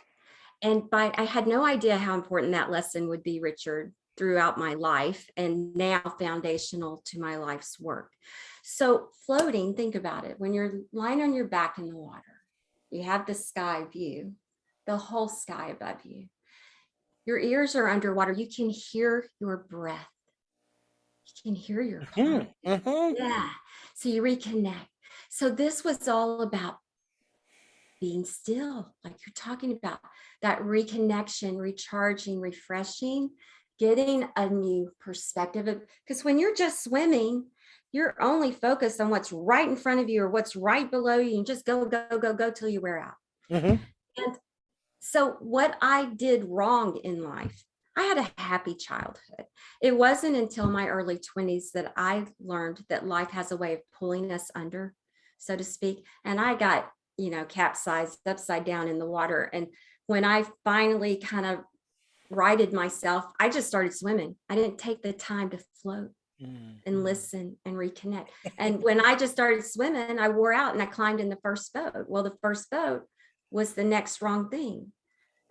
And I had no idea how important that lesson would be, Richard, throughout my life, and now foundational to my life's work. So floating, think about it. When you're lying on your back in the water, you have the sky view, the whole sky above you. Your ears are underwater. You can hear your breath. You can hear your heart. Yeah. So you reconnect. So this was all about being still, like you're talking about, that reconnection, recharging, refreshing, getting a new perspective. Because when you're just swimming, you're only focused on what's right in front of you or what's right below you, and just go, go, go, go till you wear out. Mm-hmm. And so what I did wrong in life, I had a happy childhood. It wasn't until my early 20s that I learned that life has a way of pulling us under, so to speak. And I got, capsized upside down in the water. And when I finally kind of righted myself, I just started swimming. I didn't take the time to float and listen and reconnect. And when I just started swimming, I wore out and I climbed in the first boat. Well, the first boat was the next wrong thing.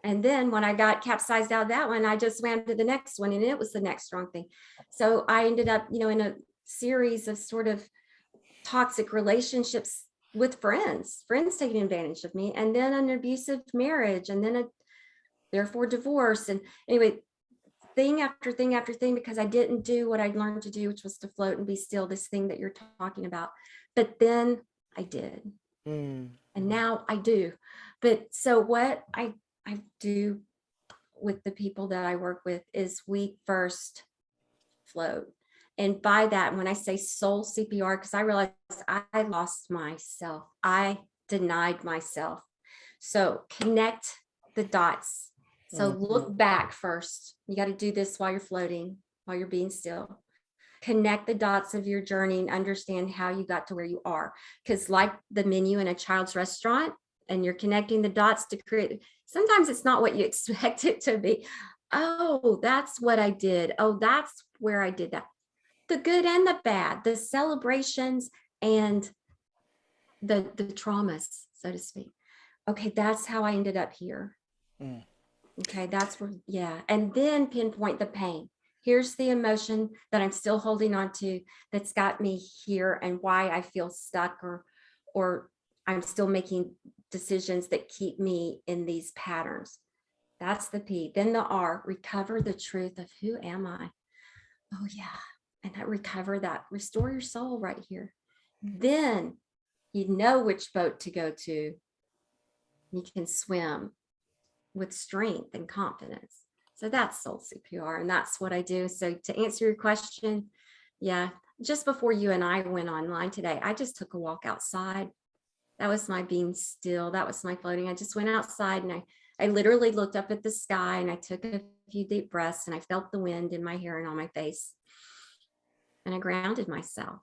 And then when I got capsized out of that one, I just swam to the next one and it was the next wrong thing. So I ended up, in a series of sort of toxic relationships with friends taking advantage of me, and then an abusive marriage, and then therefore divorce. And anyway, thing after thing after thing, because I didn't do what I learned to do, which was to float and be still, this thing that you're talking about. But then I did. And now I do. But so what I do with the people that I work with is we first float. And by that, when I say soul CPR, because I realized I lost myself, I denied myself. So connect the dots. So look back first. You got to do this while you're floating, while you're being still. Connect the dots of your journey and understand how you got to where you are. Because like the menu in a child's restaurant, and you're connecting the dots to create, sometimes it's not what you expect it to be. Oh, that's what I did. Oh, that's where I did that. The good and the bad, the celebrations and the traumas, so to speak. Okay, that's how I ended up here. Okay, that's where, yeah. And then pinpoint the pain. Here's the emotion that I'm still holding on to that's got me here, and why I feel stuck, or I'm still making decisions that keep me in these patterns. That's the P. Then the R, recover the truth of who am I? Oh yeah. And I recover that, restore your soul right here. Then you know which boat to go to. You can swim with strength and confidence. So that's soul CPR, and that's what I do. So to answer your question, yeah, just before you and I went online today, I just took a walk outside. That was my being still. That was my floating. I just went outside and I literally looked up at the sky and I took a few deep breaths and I felt the wind in my hair and on my face. And I grounded myself.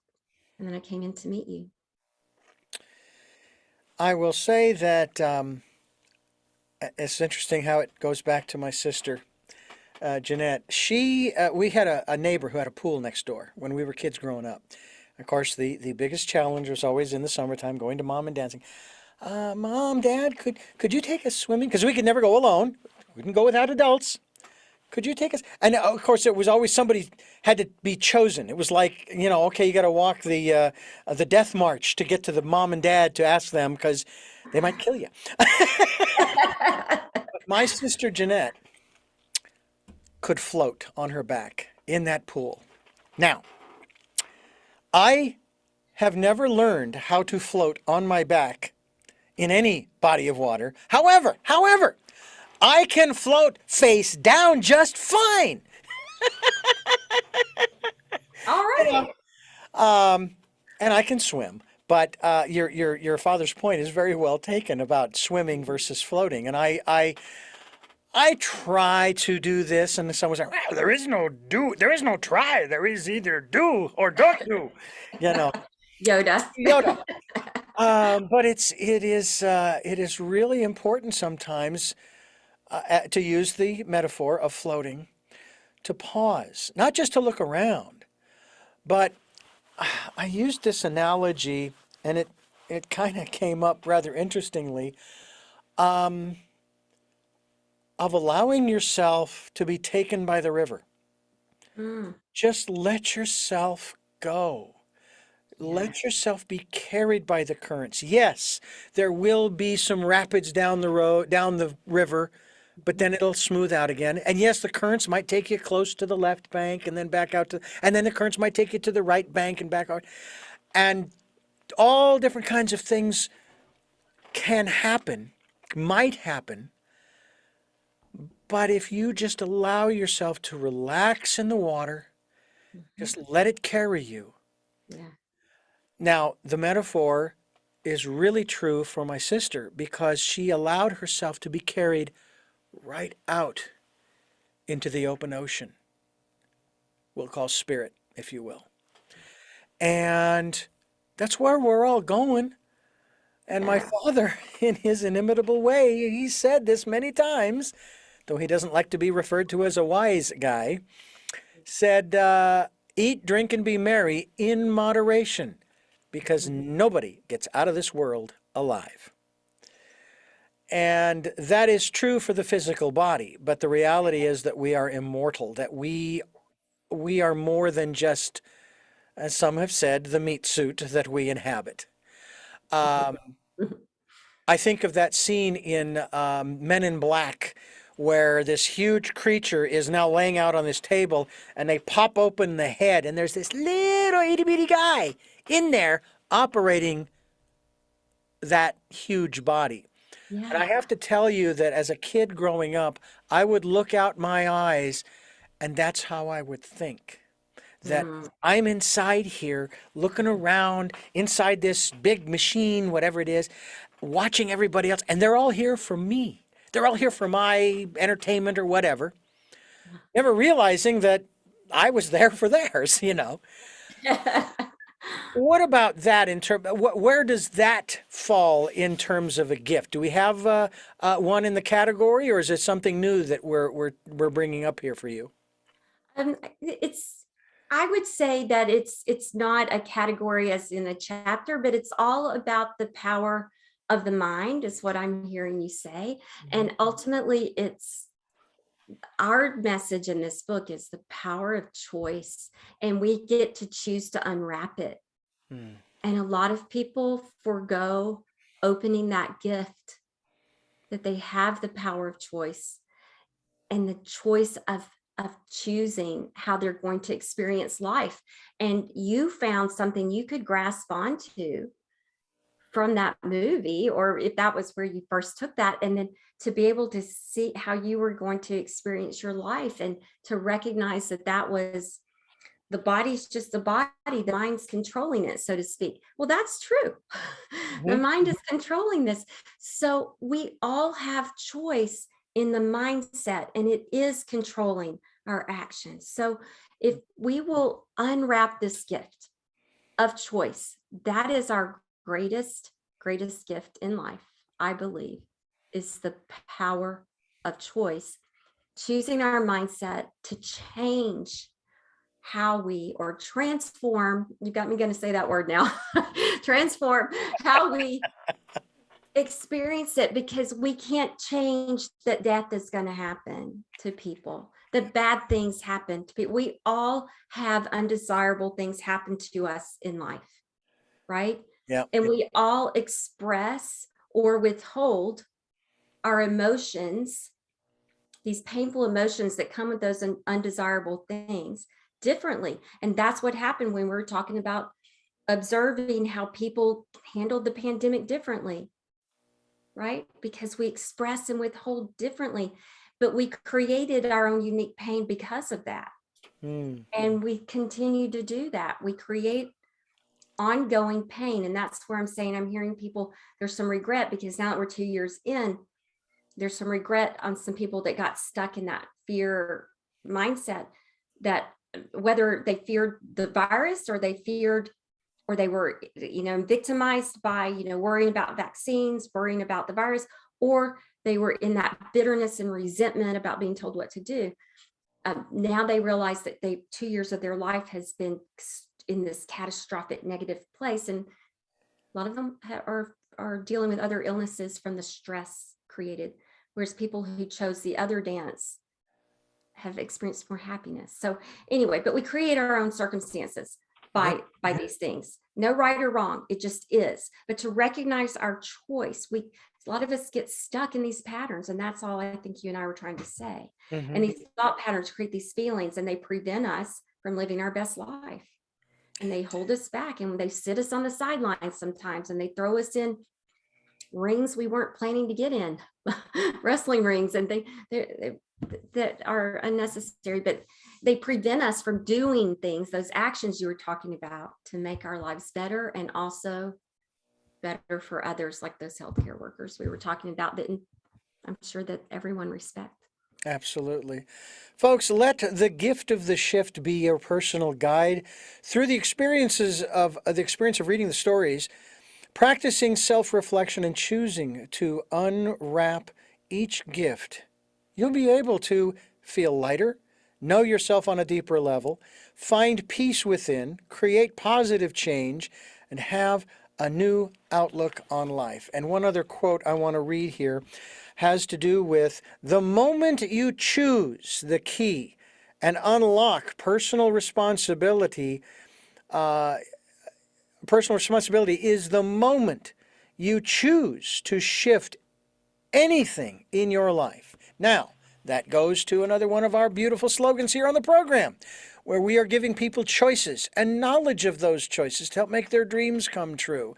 And then I came in to meet you. I will say that it's interesting how it goes back to my sister. Jeanette, we had a neighbor who had a pool next door when we were kids growing up. Of course, the biggest challenge was always in the summertime going to mom and dad saying, Mom, Dad, could you take us swimming? Because we could never go alone. We can go without adults. Could you take us? And of course, it was always somebody had to be chosen. It was like, okay, you got to walk the death march to get to the mom and dad to ask them because they might kill you. But my sister Jeanette could float on her back in that pool. Now, I have never learned how to float on my back in any body of water. However, I can float face down just fine. All right. And I can swim. But your father's point is very well taken about swimming versus floating. And I try to do this, and someone's like, well, there is no try. There is either do or don't do. Yoda. But it is really important sometimes to use the metaphor of floating, to pause, not just to look around, but I used this analogy, and it kind of came up rather interestingly, of allowing yourself to be taken by the river. Just let yourself go. Let yourself be carried by the currents. Yes, there will be some rapids down the river, but then it'll smooth out again. And yes, the currents might take you close to the left bank and then back out and then the currents might take you to the right bank and back out. And all different kinds of things might happen. But if you just allow yourself to relax in the water, just let it carry you. Yeah. Now, the metaphor is really true for my sister because she allowed herself to be carried right out into the open ocean. We'll call spirit, if you will. And that's where we're all going. And my father, in his inimitable way, he said this many times, though he doesn't like to be referred to as a wise guy, said, eat, drink, and be merry in moderation, because nobody gets out of this world alive. And that is true for the physical body, but the reality is that we are immortal, that we are more than just, as some have said, the meat suit that we inhabit. I think of that scene in Men in Black where this huge creature is now laying out on this table and they pop open the head and there's this little itty-bitty guy in there operating that huge body. Yeah. And I have to tell you that as a kid growing up, I would look out my eyes and that's how I would think. That I'm inside here looking around inside this big machine, whatever it is, watching everybody else. And they're all here for me. They're all here for my entertainment or whatever. Never realizing that I was there for theirs, What about that where does that fall in terms of a gift? Do we have one in the category, or is it something new that we're bringing up here for you? I would say that it's not a category as in a chapter, but it's all about the power of the mind, is what I'm hearing you say. And ultimately, it's our message in this book is the power of choice, and we get to choose to unwrap it. And a lot of people forego opening that gift, that they have the power of choice and the choice of choosing how they're going to experience life. And you found something you could grasp onto from that movie, or if that was where you first took that, and then to be able to see how you were going to experience your life and to recognize that was the body's just the body, the mind's controlling it, so to speak. Well, that's true. The mind is controlling this. So we all have choice in the mindset, and it is controlling our actions. So if we will unwrap this gift of choice, that is our greatest gift in life, I believe, is the power of choice. choosing our mindset to change how we, or transform, you got me going to say that word now, transform how we experience it, because we can't change that death is going to happen to people, that bad things happen to people. We all have undesirable things happen to us in life, right? Yeah. And we all express or withhold our emotions, these painful emotions that come with those undesirable things differently. And that's what happened when we were talking about observing how people handled the pandemic differently, right? Because we express and withhold differently, but we created our own unique pain because of that. And we continue to do that. We create ongoing pain. And that's where I'm saying, I'm hearing people, there's some regret, because now that we're 2 years in, there's some regret on some people that got stuck in that fear mindset, that whether they feared the virus, or they feared, or they were, victimized by, worrying about vaccines, worrying about the virus, or they were in that bitterness and resentment about being told what to do. Now they realize that 2 years of their life has been in this catastrophic negative place. And a lot of them are dealing with other illnesses from the stress created. Whereas people who chose the other dance have experienced more happiness. So anyway, but we create our own circumstances by these things. No right or wrong, it just is. But to recognize our choice, a lot of us get stuck in these patterns, and that's all I think you and I were trying to say. Mm-hmm. And these thought patterns create these feelings, and they prevent us from living our best life. And they hold us back, and they sit us on the sidelines sometimes, and they throw us in rings we weren't planning to get in, wrestling rings, and they that are unnecessary, but they prevent us from doing things, those actions you were talking about, to make our lives better, and also better for others, like those healthcare workers we were talking about, that I'm sure that everyone respects. Absolutely. Folks, let the gift of the shift be your personal guide through the experience of reading the stories, practicing self-reflection, and choosing to unwrap each gift. You'll be able to feel lighter, know yourself on a deeper level, find peace within, create positive change, and have a new outlook on life. And one other quote I want to read here has to do with the moment you choose the key and unlock personal responsibility. Personal responsibility is the moment you choose to shift anything in your life. Now, that goes to another one of our beautiful slogans here on the program, where we are giving people choices and knowledge of those choices to help make their dreams come true.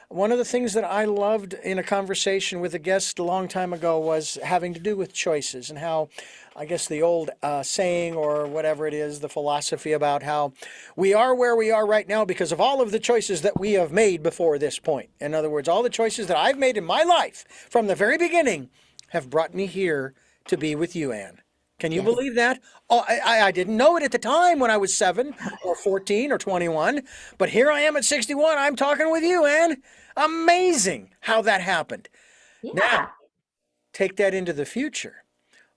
One of the things that I loved in a conversation with a guest a long time ago was having to do with choices, and how, I guess, the old saying, or whatever it is, the philosophy about how we are where we are right now because of all of the choices that we have made before this point. In other words, all the choices that I've made in my life from the very beginning have brought me here to be with you, Anne. Can you Yes. believe that? Oh, I didn't know it at the time when I was 7 or 14 or 21, but here I am at 61. I'm talking with you, Anne. Amazing how that happened. Yeah. Now, take that into the future.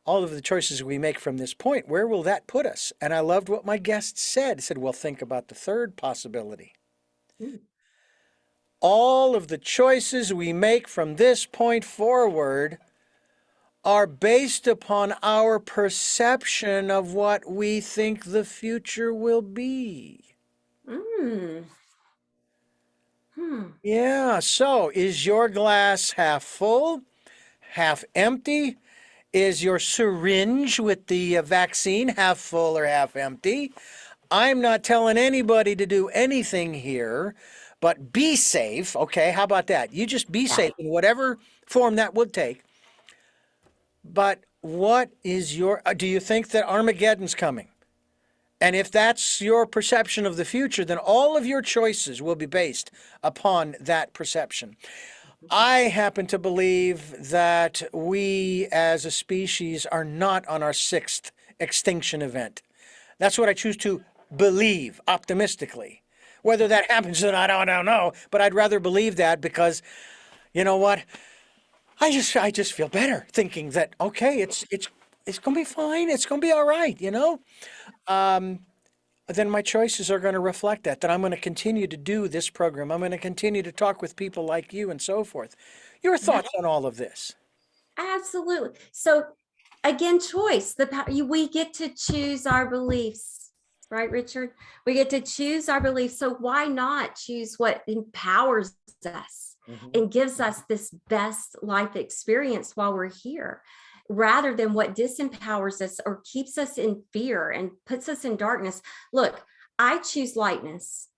All of the choices we make from this point, where will that put us? And I loved what my guest said. He said, well, think about the third possibility. Mm. All of the choices we make from this point forward are based upon our perception of what we think the future will be. Mm. Yeah, so is your glass half full, half empty? Is your syringe with the vaccine half full or half empty? I'm not telling anybody to do anything here, but be safe. Okay, how about that? You just be Yeah. safe in whatever form that would take. But what is do you think that Armageddon's coming? And if that's your perception of the future, then all of your choices will be based upon that perception. I happen to believe that we as a species are not on our sixth extinction event. That's what I choose to believe optimistically. Whether that happens or not, I don't know, but I'd rather believe that, because you know what? I just feel better thinking that, okay, it's going to be fine. It's going to be all right, you know? Then my choices are going to reflect that, that I'm going to continue to do this program. I'm going to continue to talk with people like you and so forth. Your Yeah, thoughts on all of this? absolutely. So again, choice. We get to choose our beliefs, right, Richard? We get to choose our beliefs. So why not choose what empowers us Mhm. and gives us this best life experience while we're here, rather than what disempowers us or keeps us in fear and puts us in darkness? Look, I choose lightness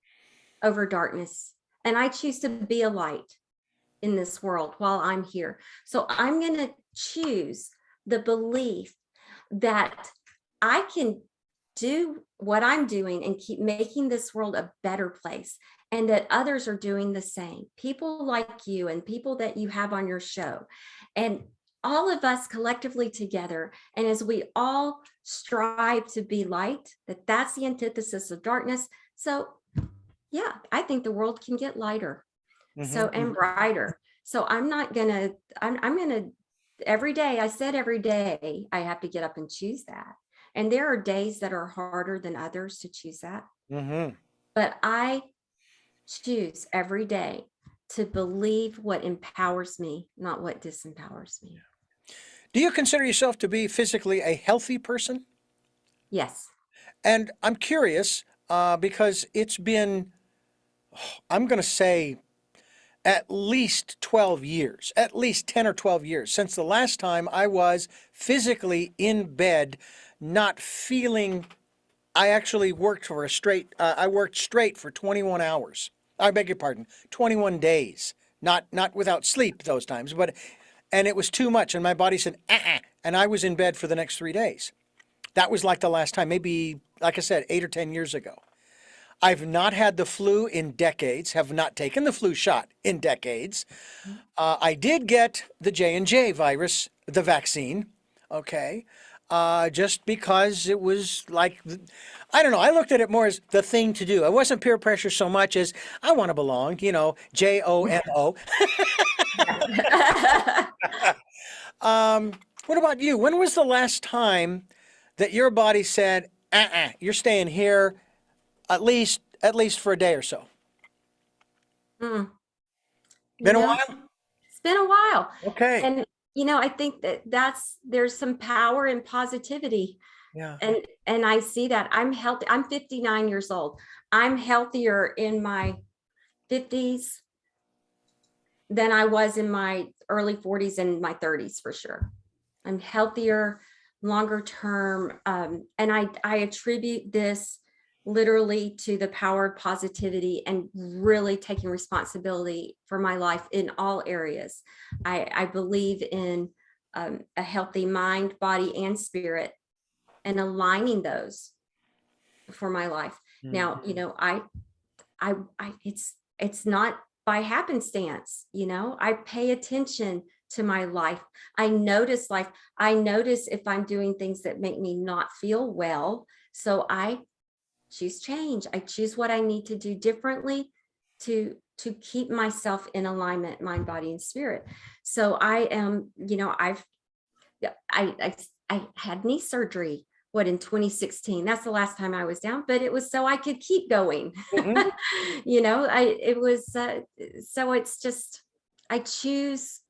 over darkness, and I choose to be a light in this world while I'm here. So I'm going to choose the belief that I can do what I'm doing and keep making this world a better place, and that others are doing the same. People like you and people that you have on your show, and all of us collectively together. And as we all strive to be light, that's the antithesis of darkness. So yeah, I think the world can get lighter. So, Mhm. and brighter. So I'm gonna, every day, I said every day, I have to get up and choose that. And there are days that are harder than others to choose that. Mhm. But I choose every day to believe what empowers me, not what disempowers me. Do you consider yourself to be physically a healthy person? Yes. And I'm curious because it's been, I'm going to say, at least 12 years, at least 10 or 12 years since the last time I was physically in bed, not feeling. I actually worked for a straight, I worked straight for 21 hours. I beg your pardon, 21 days. Not without sleep those times, but, and it was too much. And my body said, and I was in bed for the next 3 days. That was like the last time, maybe, like I said, 8 or 10 years ago. I've not had the flu in decades, have not taken the flu shot in decades. I did get the J&J virus, the vaccine, okay, just because it was like, I don't know, I looked at it more as the thing to do. It wasn't peer pressure so much as I want to belong, you know, JONO. What about you? When was the last time that your body said, you're staying here at least for a day or so? Mm, you Been a know, while? it's been a while. Okay. And, I think there's some power in positivity. Yeah. And I see that I'm healthy. I'm 59 years old. I'm healthier in my 50s than I was in my early 40s and my 30s for sure. I'm healthier, longer term. And I attribute this literally to the power of positivity and really taking responsibility for my life in all areas. I believe in a healthy mind, body, and spirit, and aligning those for my life. Now, Mhm. it's not by happenstance. I pay attention to my life. I notice life. I notice if I'm doing things that make me not feel well. So I choose change. I choose what I need to do differently to keep myself in alignment, mind, body, and spirit. So I am, I had knee surgery, in 2016. That's the last time I was down, but it was so I could keep going. Mhm. It was so it's just I choose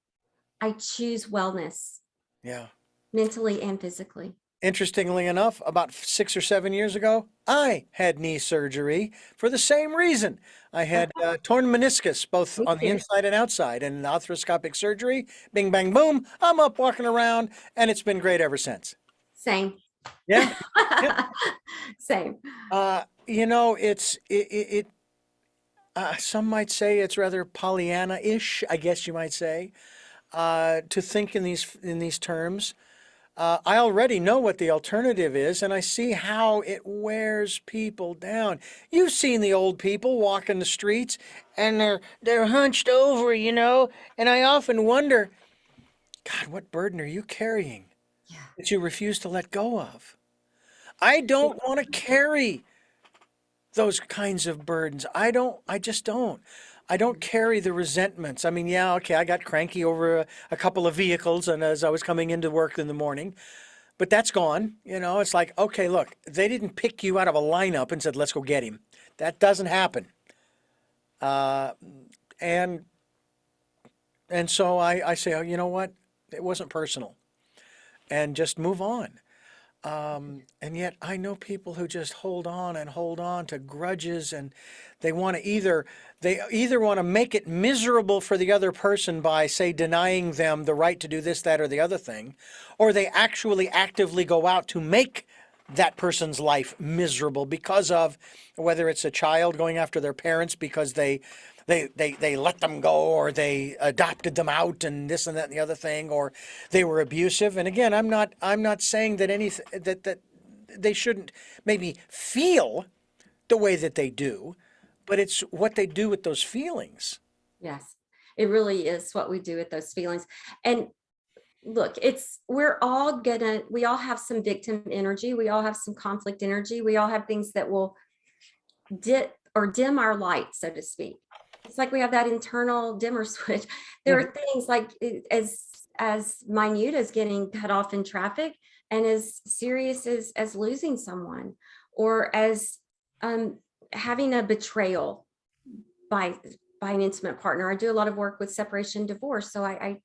wellness, Yeah. mentally and physically. Interestingly enough, about 6 or 7 years ago, I had knee surgery for the same reason. I had torn meniscus both Me on the too. inside and outside, and arthroscopic surgery. Bing, bang, boom. I'm up walking around, and it's been great ever since. Same. Yeah. Yeah. Same. Some might say it's rather Pollyanna-ish, I guess you might say, to think in these terms. I already know what the alternative is, and I see how it wears people down. You've seen the old people walking the streets, and they're hunched over, and I often wonder, God, what burden are you carrying Yeah. that you refuse to let go of? I don't want to carry those kinds of burdens. I just don't. I don't carry the resentments. I mean, yeah, okay, I got cranky over a couple of vehicles and as I was coming into work in the morning, But that's gone. It's like, okay, look, they didn't pick you out of a lineup and said, let's go get him. That doesn't happen. Uh, and and so I say, oh, you know what? It wasn't personal, and just move on. And yet I know people who just hold on and hold on to grudges, and they either want to make it miserable for the other person by, say, denying them the right to do this, that, or the other thing, or they actually actively go out to make that person's life miserable because of, whether it's a child going after their parents because they let them go, or they adopted them out, and this and that and the other thing, or they were abusive. And again, I'm not saying that that they shouldn't maybe feel the way that they do, but it's what they do with those feelings. Yes, it really is what we do with those feelings. And look, we all have some victim energy. We all have some conflict energy. We all have things that will dim our light, so to speak. It's like we have that internal dimmer switch. There are things like as minute as getting cut off in traffic, and as serious as losing someone, or as having a betrayal by an intimate partner. I do a lot of work with separation and divorce, so I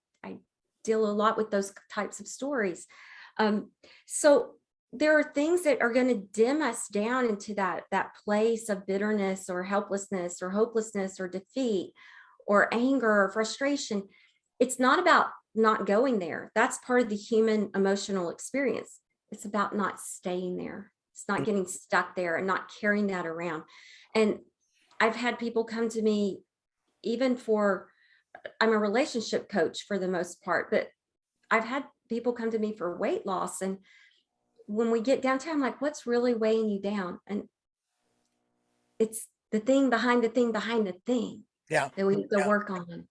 deal a lot with those types of stories. So there are things that are going to dim us down into that place of bitterness or helplessness or hopelessness or defeat or anger or frustration. It's not about not going there. That's part of the human emotional experience. It's about not staying there. It's not getting stuck there and not carrying that around. And I've had people come to me, I'm a relationship coach for the most part, but I've had people come to me for weight loss. And when we get down to it, I'm like, what's really weighing you down? And it's the thing behind the thing behind the thing that we need to work on.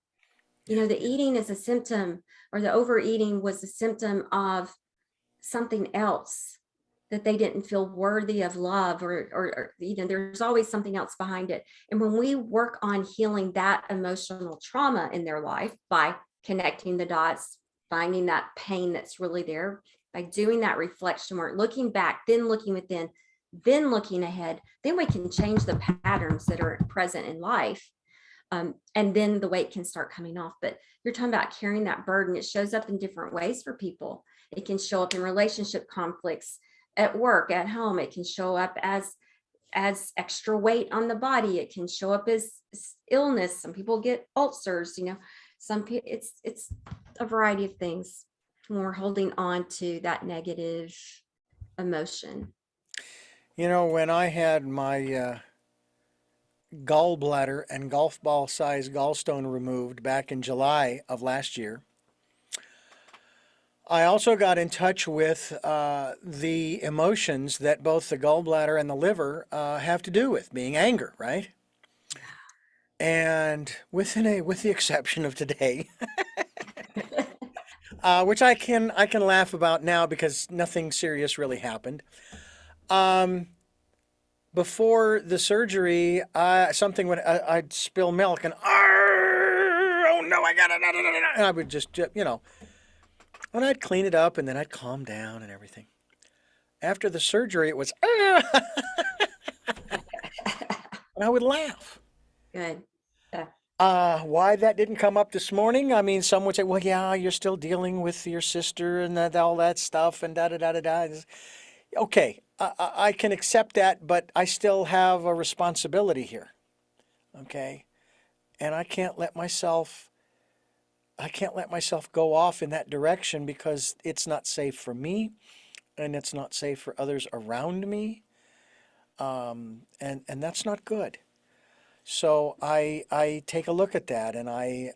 The eating is a symptom, or the overeating was a symptom of something else, that they didn't feel worthy of love, or there's always something else behind it. And when we work on healing that emotional trauma in their life by connecting the dots, finding that pain that's really there, by doing that reflection work, looking back, then looking within, then looking ahead, then we can change the patterns that are present in life. And then the weight can start coming off. But you're talking about carrying that burden. It shows up in different ways for people. It can show up in relationship conflicts, at work, at home. It can show up as extra weight on the body. It can show up as illness. Some people get ulcers, some people, it's a variety of things when we're holding on to that negative emotion. When I had my gallbladder and golf ball size gallstone removed back in July of last year, I also got in touch with the emotions that both the gallbladder and the liver have to do with, being anger, right? And with the exception of today, which I can laugh about now because nothing serious really happened. Before the surgery, I'd spill milk and oh no, I got it, and I would just and I'd clean it up and then I'd calm down and everything. After the surgery, it was and I would laugh. Good. Why that didn't come up this morning? I mean, some would say, well, yeah, you're still dealing with your sister and all that stuff and da-da-da-da-da. Okay, I can accept that, but I still have a responsibility here, okay? And I can't let myself go off in that direction because it's not safe for me and it's not safe for others around me, and that's not good. So I take a look at that and I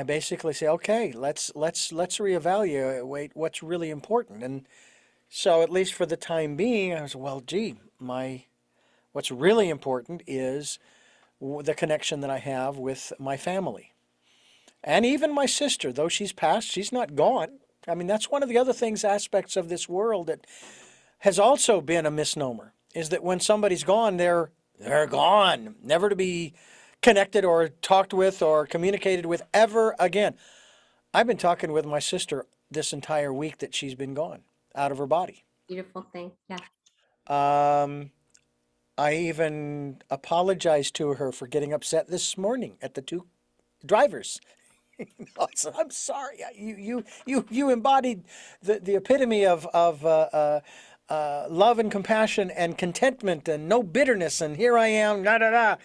basically say, okay, let's reevaluate what's really important. And so at least for the time being, I was, well, gee, what's really important is the connection that I have with my family. And even my sister, though she's passed, she's not gone. I mean, that's one of the other aspects of this world that has also been a misnomer, is that when somebody's gone, they're gone, never to be connected or talked with or communicated with ever again. I've been talking with my sister this entire week that she's been gone out of her body. Beautiful thing. Yeah. Um, I even apologized to her for getting upset this morning at the two drivers. I said, I'm sorry. You embodied the epitome of love and compassion and contentment and no bitterness. And here I am, da da da.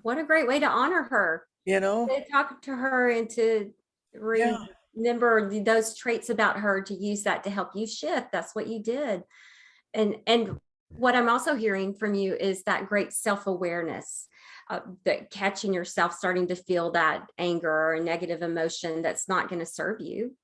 What a great way to honor her. You know? To talk to her and to Yeah. remember those traits about her, to use that to help you shift. That's what you did. And what I'm also hearing from you is that great self-awareness, that catching yourself starting to feel that anger or negative emotion that's not going to serve you.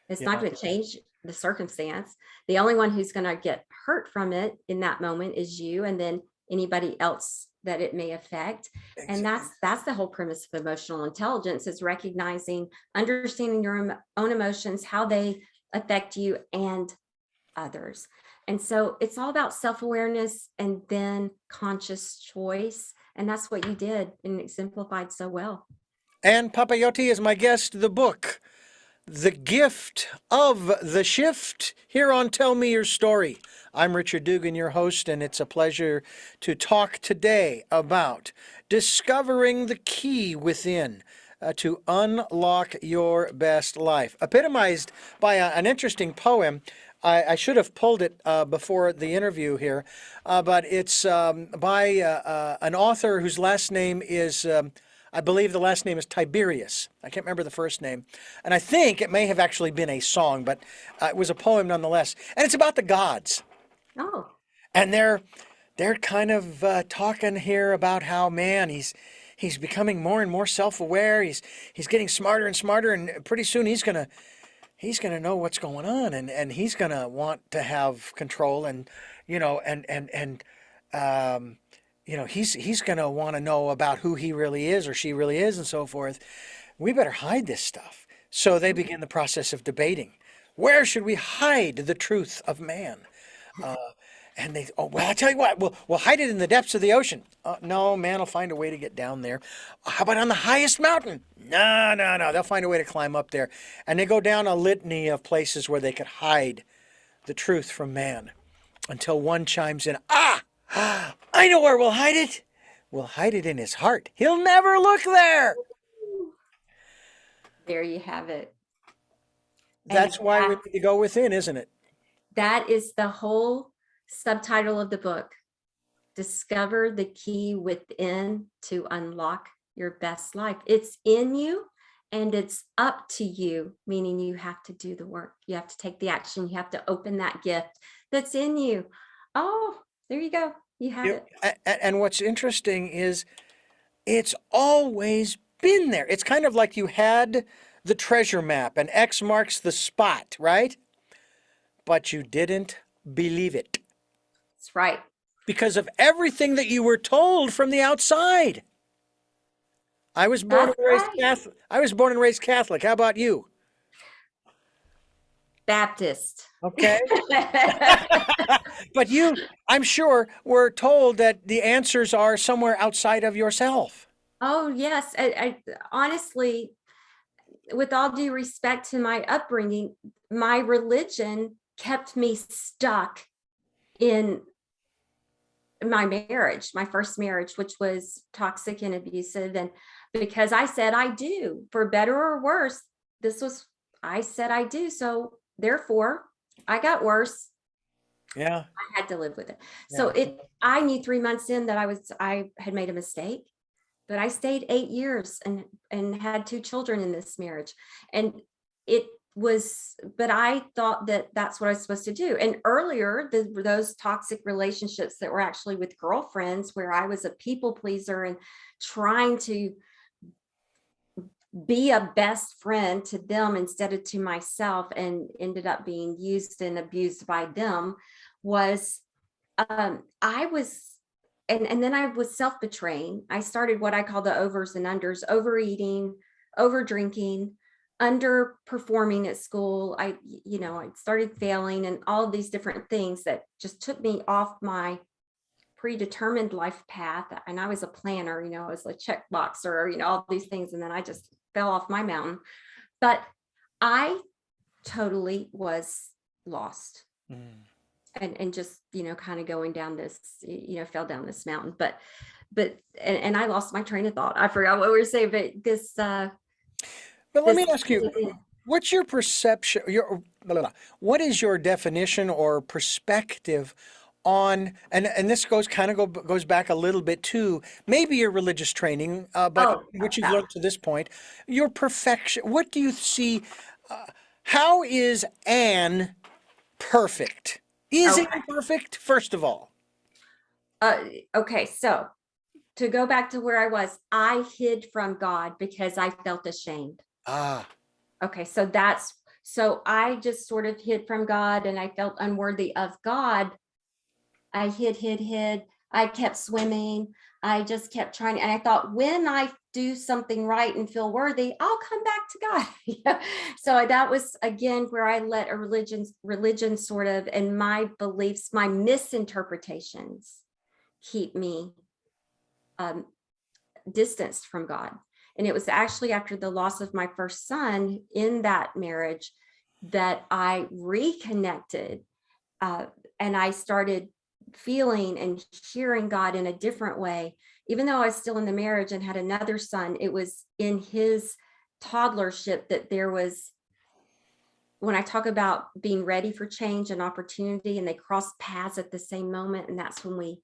It's not Yeah. going to change the circumstance. The only one who's going to get hurt from it in that moment is you, and then anybody else that it may affect. And that's the whole premise of emotional intelligence, is recognizing, understanding your own emotions, how they affect you and others. And so it's all about self-awareness and then conscious choice. And that's what you did and exemplified so well. Ann Papayoti is my guest. The book, The Gift of the Shift, here on Tell Me Your Story. I'm Richard Dugan, your host, and it's a pleasure to talk today about discovering the key within to unlock your best life. Epitomized by an interesting poem. I should have pulled it before the interview here, but it's by an author whose last name is I believe the last name is Tiberius. I can't remember the first name. And I think it may have actually been a song, but it was a poem nonetheless. And it's about the gods. Oh, And they're kind of talking here about how, man, he's becoming more and more self-aware. He's getting smarter and smarter, and pretty soon he's gonna know what's going on, and he's gonna want to have control, and he's going to want to know about who he really is or she really is and so forth. We better hide this stuff. So they begin the process of debating. Where should we hide the truth of man? And well, I'll tell you what, we'll hide it in the depths of the ocean. No, man will find a way to get down there. How about on the highest mountain? No. They'll find a way to climb up there. And they go down a litany of places where they could hide the truth from man until one chimes in. I know where we'll hide it. We'll hide it in his heart. He'll never look there. there you have it. That's why we need to go within, isn't it? That is the whole subtitle of the book. Discover the key within to unlock your best life. It's in you and it's up to you, meaning you have to do the work. You have to take the action. You have to open that gift that's in you. Oh, there you go. You have it. And what's interesting is it's always been there. It's kind of like you had the treasure map and X marks the spot, right? But you didn't believe it. That's right. Because of everything that you were told from the outside. I was born and raised Catholic. I was born and raised Catholic. How about you? Baptist. Okay. But you, I'm sure, were told that the answers are somewhere outside of yourself. Oh, yes. I honestly, with all due respect to my upbringing, my religion kept me stuck in my marriage, my first marriage, which was toxic and abusive. And because I said I do, for better or worse, I said I do. So therefore, I got worse. Yeah. I had to live with it. So I knew 3 months in that I had made a mistake, but I stayed 8 years and had 2 children in this marriage. And but I thought that that's what I was supposed to do. And earlier, those toxic relationships that were actually with girlfriends, where I was a people pleaser and trying to be a best friend to them instead of to myself, and ended up being used and abused by them, was and then I was self-betraying. I started what I call the overs and unders: overeating, over drinking, underperforming at school. I started failing, and all of these different things that just took me off my predetermined life path. And I was a planner, I was a checkboxer, all these things. And then I just fell off my mountain. But I totally was lost. Mm. And just, kind of going down this, fell down this mountain. And I lost my train of thought. I forgot what we were saying, but But let me this, ask you, what's your perception, what is your definition or perspective on, and this goes back a little bit to maybe your religious training, but what you've yeah. learned to this point, your perfection. What do you see? How is Anne perfect? Is Okay. Anne perfect, first of all? Okay. So to go back to where I hid from God because I felt ashamed. Ah, Okay. So I just sort of hid from God and I felt unworthy of God. I hid. I kept swimming. I just kept trying. And I thought, when I do something right and feel worthy, I'll come back to God. Yeah. So that was, again, where I let a religion sort of, and my beliefs, my misinterpretations keep me distanced from God. And it was actually after the loss of my first son in that marriage that I reconnected, and I started feeling and hearing God in a different way. Even though I was still in the marriage and had another son, it was in his toddlership that there was, when I talk about being ready for change and opportunity, and they cross paths at the same moment. And that's when we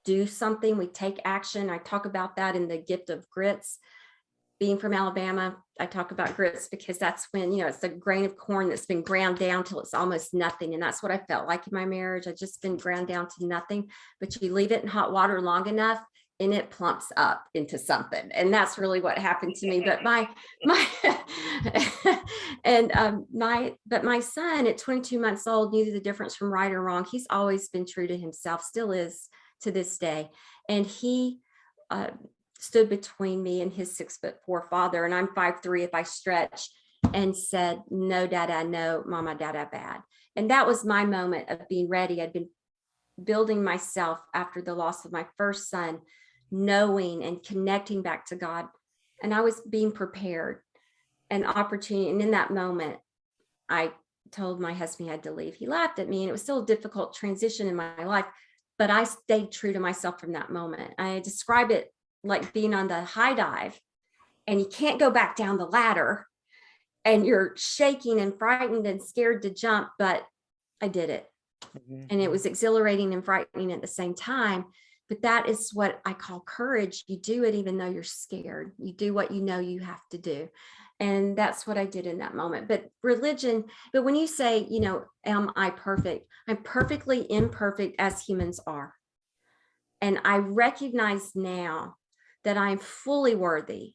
do something, we take action. I talk about that in the Gift of Grits. Being from Alabama, I talk about grits because that's when, it's a grain of corn that's been ground down till it's almost nothing. And that's what I felt like in my marriage. I just been ground down to nothing, but you leave it in hot water long enough and it plumps up into something. And that's really what happened to me. But my son at 22 months old knew the difference from right or wrong. He's always been true to himself, still is to this day. And he, stood between me and his 6'4" father, and I'm 5'3" if I stretch, and said, "No, Dada, no, Mama, Dada, bad." And that was my moment of being ready. I'd been building myself after the loss of my first son, knowing and connecting back to God, and I was being prepared, an opportunity. And in that moment, I told my husband he had to leave. He laughed at me, and it was still a difficult transition in my life, but I stayed true to myself from that moment. I describe it like being on the high dive and you can't go back down the ladder and you're shaking and frightened and scared to jump, but I did it. mhm. And it was exhilarating and frightening at the same time. But that is what I call courage. You do it even though you're scared. You do what you know you have to do. And that's what I did in that moment. But when you say, am I perfect? I'm perfectly imperfect as humans are. And I recognize now that I'm fully worthy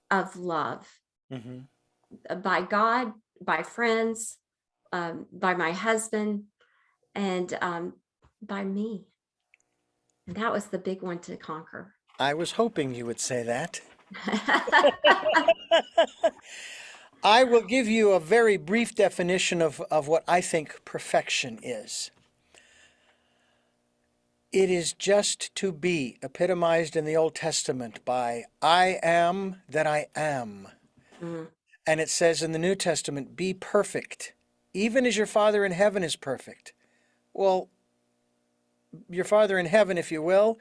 of love Mhm. by God, by friends, by my husband, and by me. And that was the big one to conquer. I was hoping you would say that. I will give you a very brief definition of what I think perfection is. It is just to be, epitomized in the Old Testament by I am that I am. Mm, And it says in the New Testament, be perfect, even as your Father in heaven is perfect. Well, your Father in heaven, if you will,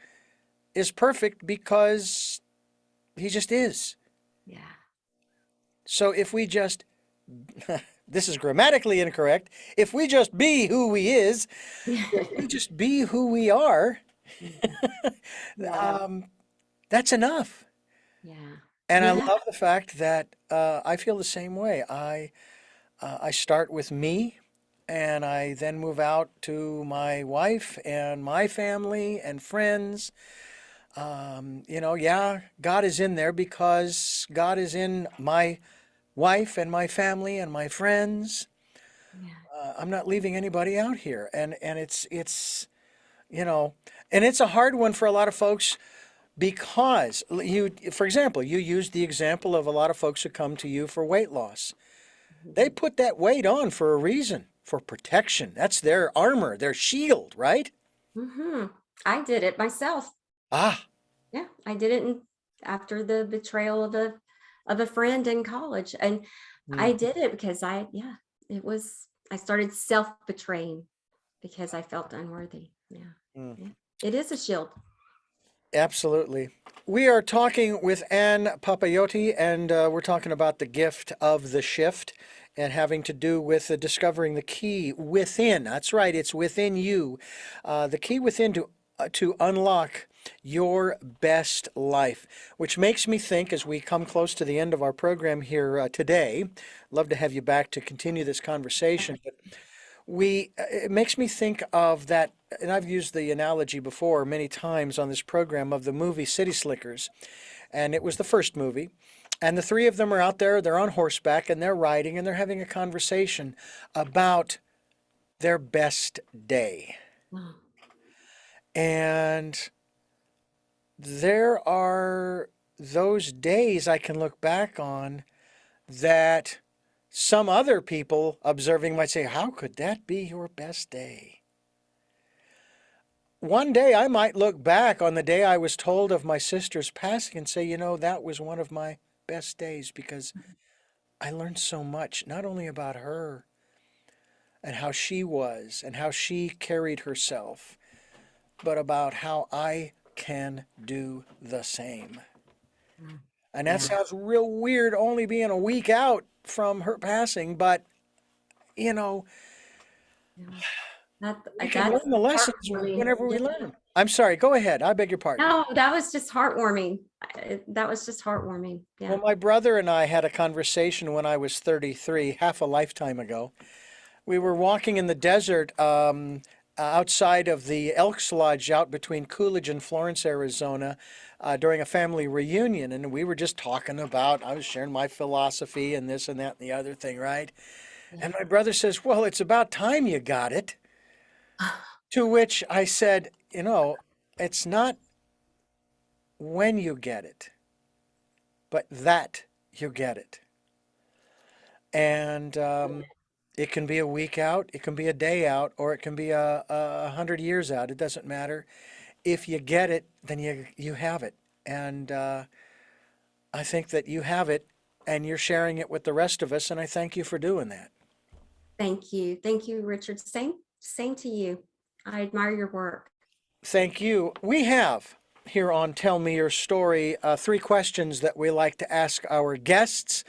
is perfect because he just is. yeah. So if we just, this is grammatically incorrect, if we just be who we is, if we just be who we are, Yeah. that's enough. Yeah. And I Yeah. love the fact that I feel the same way. I start with me, and I then move out to my wife and my family and friends. Yeah, God is in there because God is in my wife and my family and my friends. Yeah. I'm not leaving anybody out here, and it's you know, and it's a hard one for a lot of folks because for example, you used the example of a lot of folks who come to you for weight loss. They put that weight on for a reason, for protection. That's their armor, their shield, right? Mm-hmm. I did it myself. Ah, Yeah, I did it after the betrayal of a friend in college. And I did it because I started self-betraying because I felt unworthy. Yeah. It is a shield. Absolutely. We are talking with Ann Papayoti, and we're talking about the gift of the shift and having to do with discovering the key within. That's right, it's within you. The key within to unlock your best life, which makes me think as we come close to the end of our program here today, love to have you back to continue this conversation. But it makes me think of that, and I've used the analogy before many times on this program of the movie City Slickers, and it was the first movie. And the three of them are out there, they're on horseback, and they're riding, and they're having a conversation about their best day. Wow. And there are those days I can look back on that some other people observing might say, how could that be your best day? One day I might look back on the day I was told of my sister's passing and say, that was one of my best days because I learned so much, not only about her and how she was and how she carried herself, but about how I can do the same. And that sounds real weird only being a week out from her passing, but we can learn the lessons whenever we learn them. I'm sorry, go ahead. I beg your pardon. No, that was just heartwarming. That was just heartwarming. Yeah. Well, my brother and I had a conversation when I was 33, half a lifetime ago. We were walking in the desert outside of the Elks Lodge out between Coolidge and Florence, Arizona, during a family reunion. And we were just talking about, I was sharing my philosophy and this and that and the other thing, right? And my brother says, well, it's about time you got it. To which I said, it's not when you get it, but that you get it. And it can be a week out, it can be a day out, or it can be 100 years out. It doesn't matter. If you get it, then you have it. And I think that you have it, and you're sharing it with the rest of us, and I thank you for doing that. Thank you. Thank you, Richard. Same to you. I admire your work. Thank you. We have here on Tell Me Your Story 3 questions that we like to ask our guests.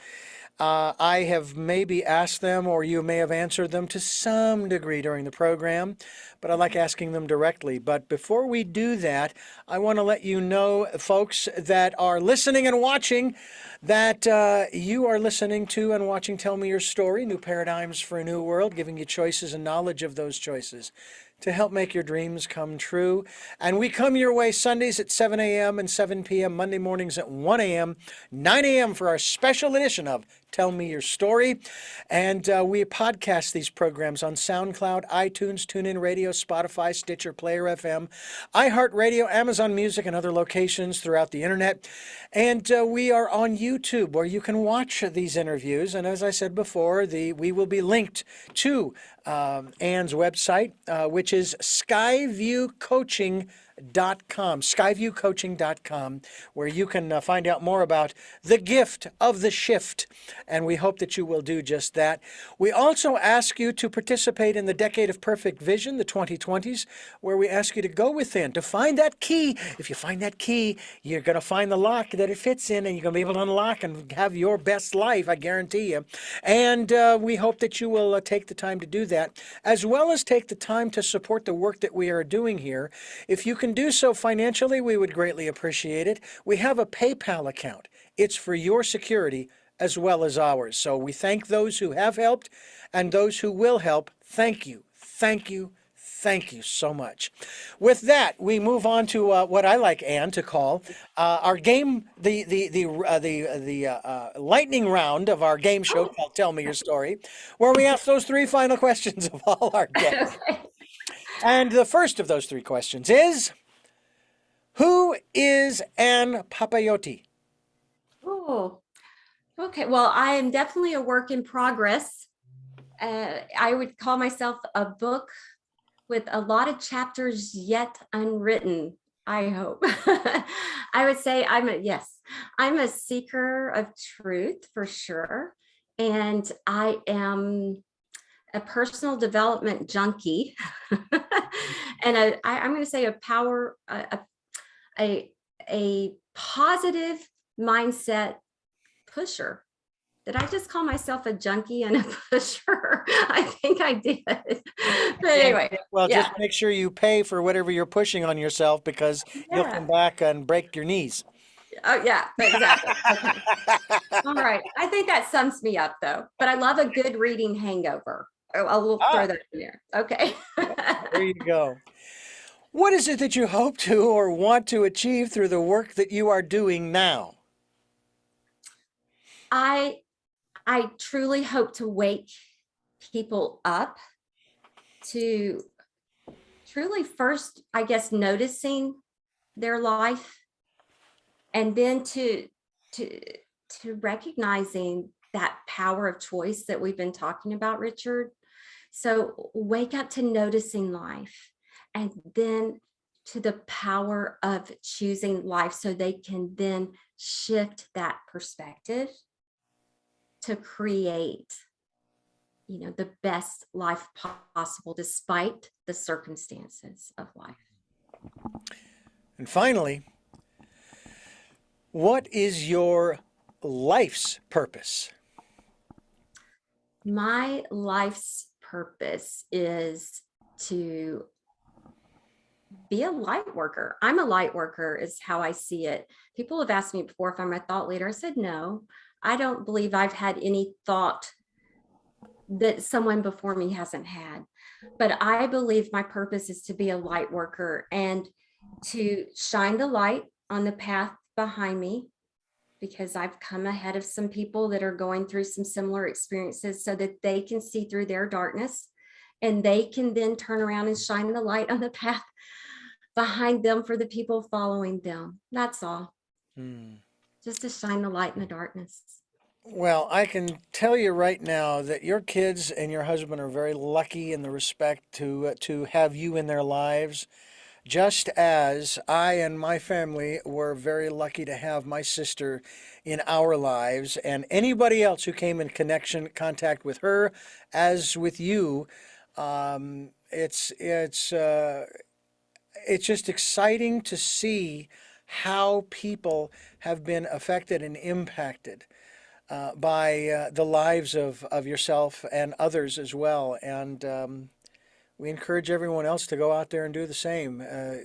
I have maybe asked them, or you may have answered them to some degree during the program, but I like asking them directly. But before we do that, I want to let you know, folks that are listening and watching, that you are listening to and watching Tell Me Your Story, New Paradigms for a New World, giving you choices and knowledge of those choices to help make your dreams come true. And we come your way Sundays at 7 a.m. and 7 p.m., Monday mornings at 1 a.m., 9 a.m. for our special edition of Tell Me Your Story. And we podcast these programs on SoundCloud, iTunes, TuneIn Radio, Spotify, Stitcher, Player FM, iHeartRadio, Amazon Music, and other locations throughout the internet. And we are on YouTube where you can watch these interviews. And as I said before, we will be linked to Ann's website, which is skyviewcoaching.com, where you can find out more about the gift of the shift, and we hope that you will do just that. We also ask you to participate in the Decade of Perfect Vision, the 2020s, where we ask you to go within, to find that key. If you find that key, you're going to find the lock that it fits in, and you're going to be able to unlock and have your best life, I guarantee you. And we hope that you will take the time to do that, as well as take the time to support the work that we are doing here. If you can do so financially, we would greatly appreciate it. We have a PayPal account. It's for your security as well as ours. So we thank those who have helped and those who will help. Thank you. Thank you. Thank you so much. With that, we move on to what I like Ann to call our game, the lightning round of our game show called Tell Me Your Story, where we ask those 3 final questions of all our guests. Okay. And the first of those 3 questions is, who is Ann Papayoti? Oh, okay. Well, I am definitely a work in progress. I would call myself a book with a lot of chapters yet unwritten, I hope. I would say I'm a seeker of truth for sure. and I am a personal development junkie, and I'm going to say a positive mindset pusher. Did I just call myself a junkie and a pusher? I think I did. But anyway, Well, yeah, just make sure you pay for whatever you're pushing on yourself, because you'll yeah. come back and break your knees. Oh, yeah, exactly. Okay. All right. I think that sums me up, though. But I love a good reading hangover. Oh, I will throw Ah, that in there. Okay. there you go. What is it that you hope to or want to achieve through the work that you are doing now? I I truly hope to wake people up to truly first, I guess, noticing their life, and then to to recognizing that power of choice that we've been talking about, Richard. So wake up to noticing life, and then to the power of choosing life, so they can then shift that perspective to create, the best life possible despite the circumstances of life. And finally, what is your life's purpose? My life's purpose is to be a light worker. I'm a light worker, is how I see it. People have asked me before if I'm a thought leader. I said, no, I don't believe I've had any thought that someone before me hasn't had. But I believe my purpose is to be a light worker and to shine the light on the path behind me, because I've come ahead of some people that are going through some similar experiences, so that they can see through their darkness, and they can then turn around and shine the light on the path behind them for the people following them. That's all. Just to shine the light in the darkness. Well, I can tell you right now that your kids and your husband are very lucky in the respect to have you in their lives, just as I and my family were very lucky to have my sister in our lives, and anybody else who came in contact with her, as with you. It's just exciting to see how people have been affected and impacted by the lives of yourself and others as well. And we encourage everyone else to go out there and do the same,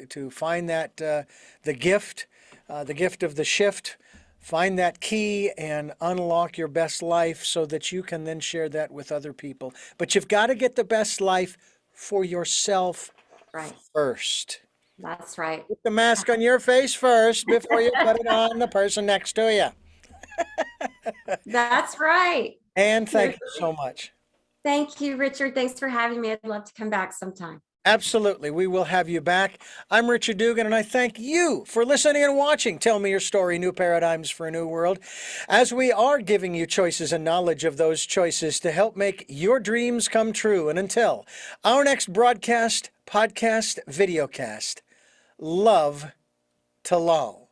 to find that the gift of the shift, find that key and unlock your best life so that you can then share that with other people. But you've got to get the best life for yourself Right. first. That's right. Put the mask on your face first before you put it on the person next to you. That's right. And thank you so much. Thank you, Richard. Thanks for having me. I'd love to come back sometime. Absolutely. We will have you back. I'm Richard Dugan, and I thank you for listening and watching Tell Me Your Story, New Paradigms for a New World, as we are giving you choices and knowledge of those choices to help make your dreams come true. And until our next broadcast, podcast, videocast, love to Lal.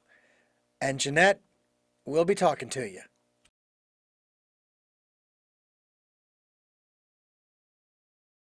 And Jeanette will be talking to you.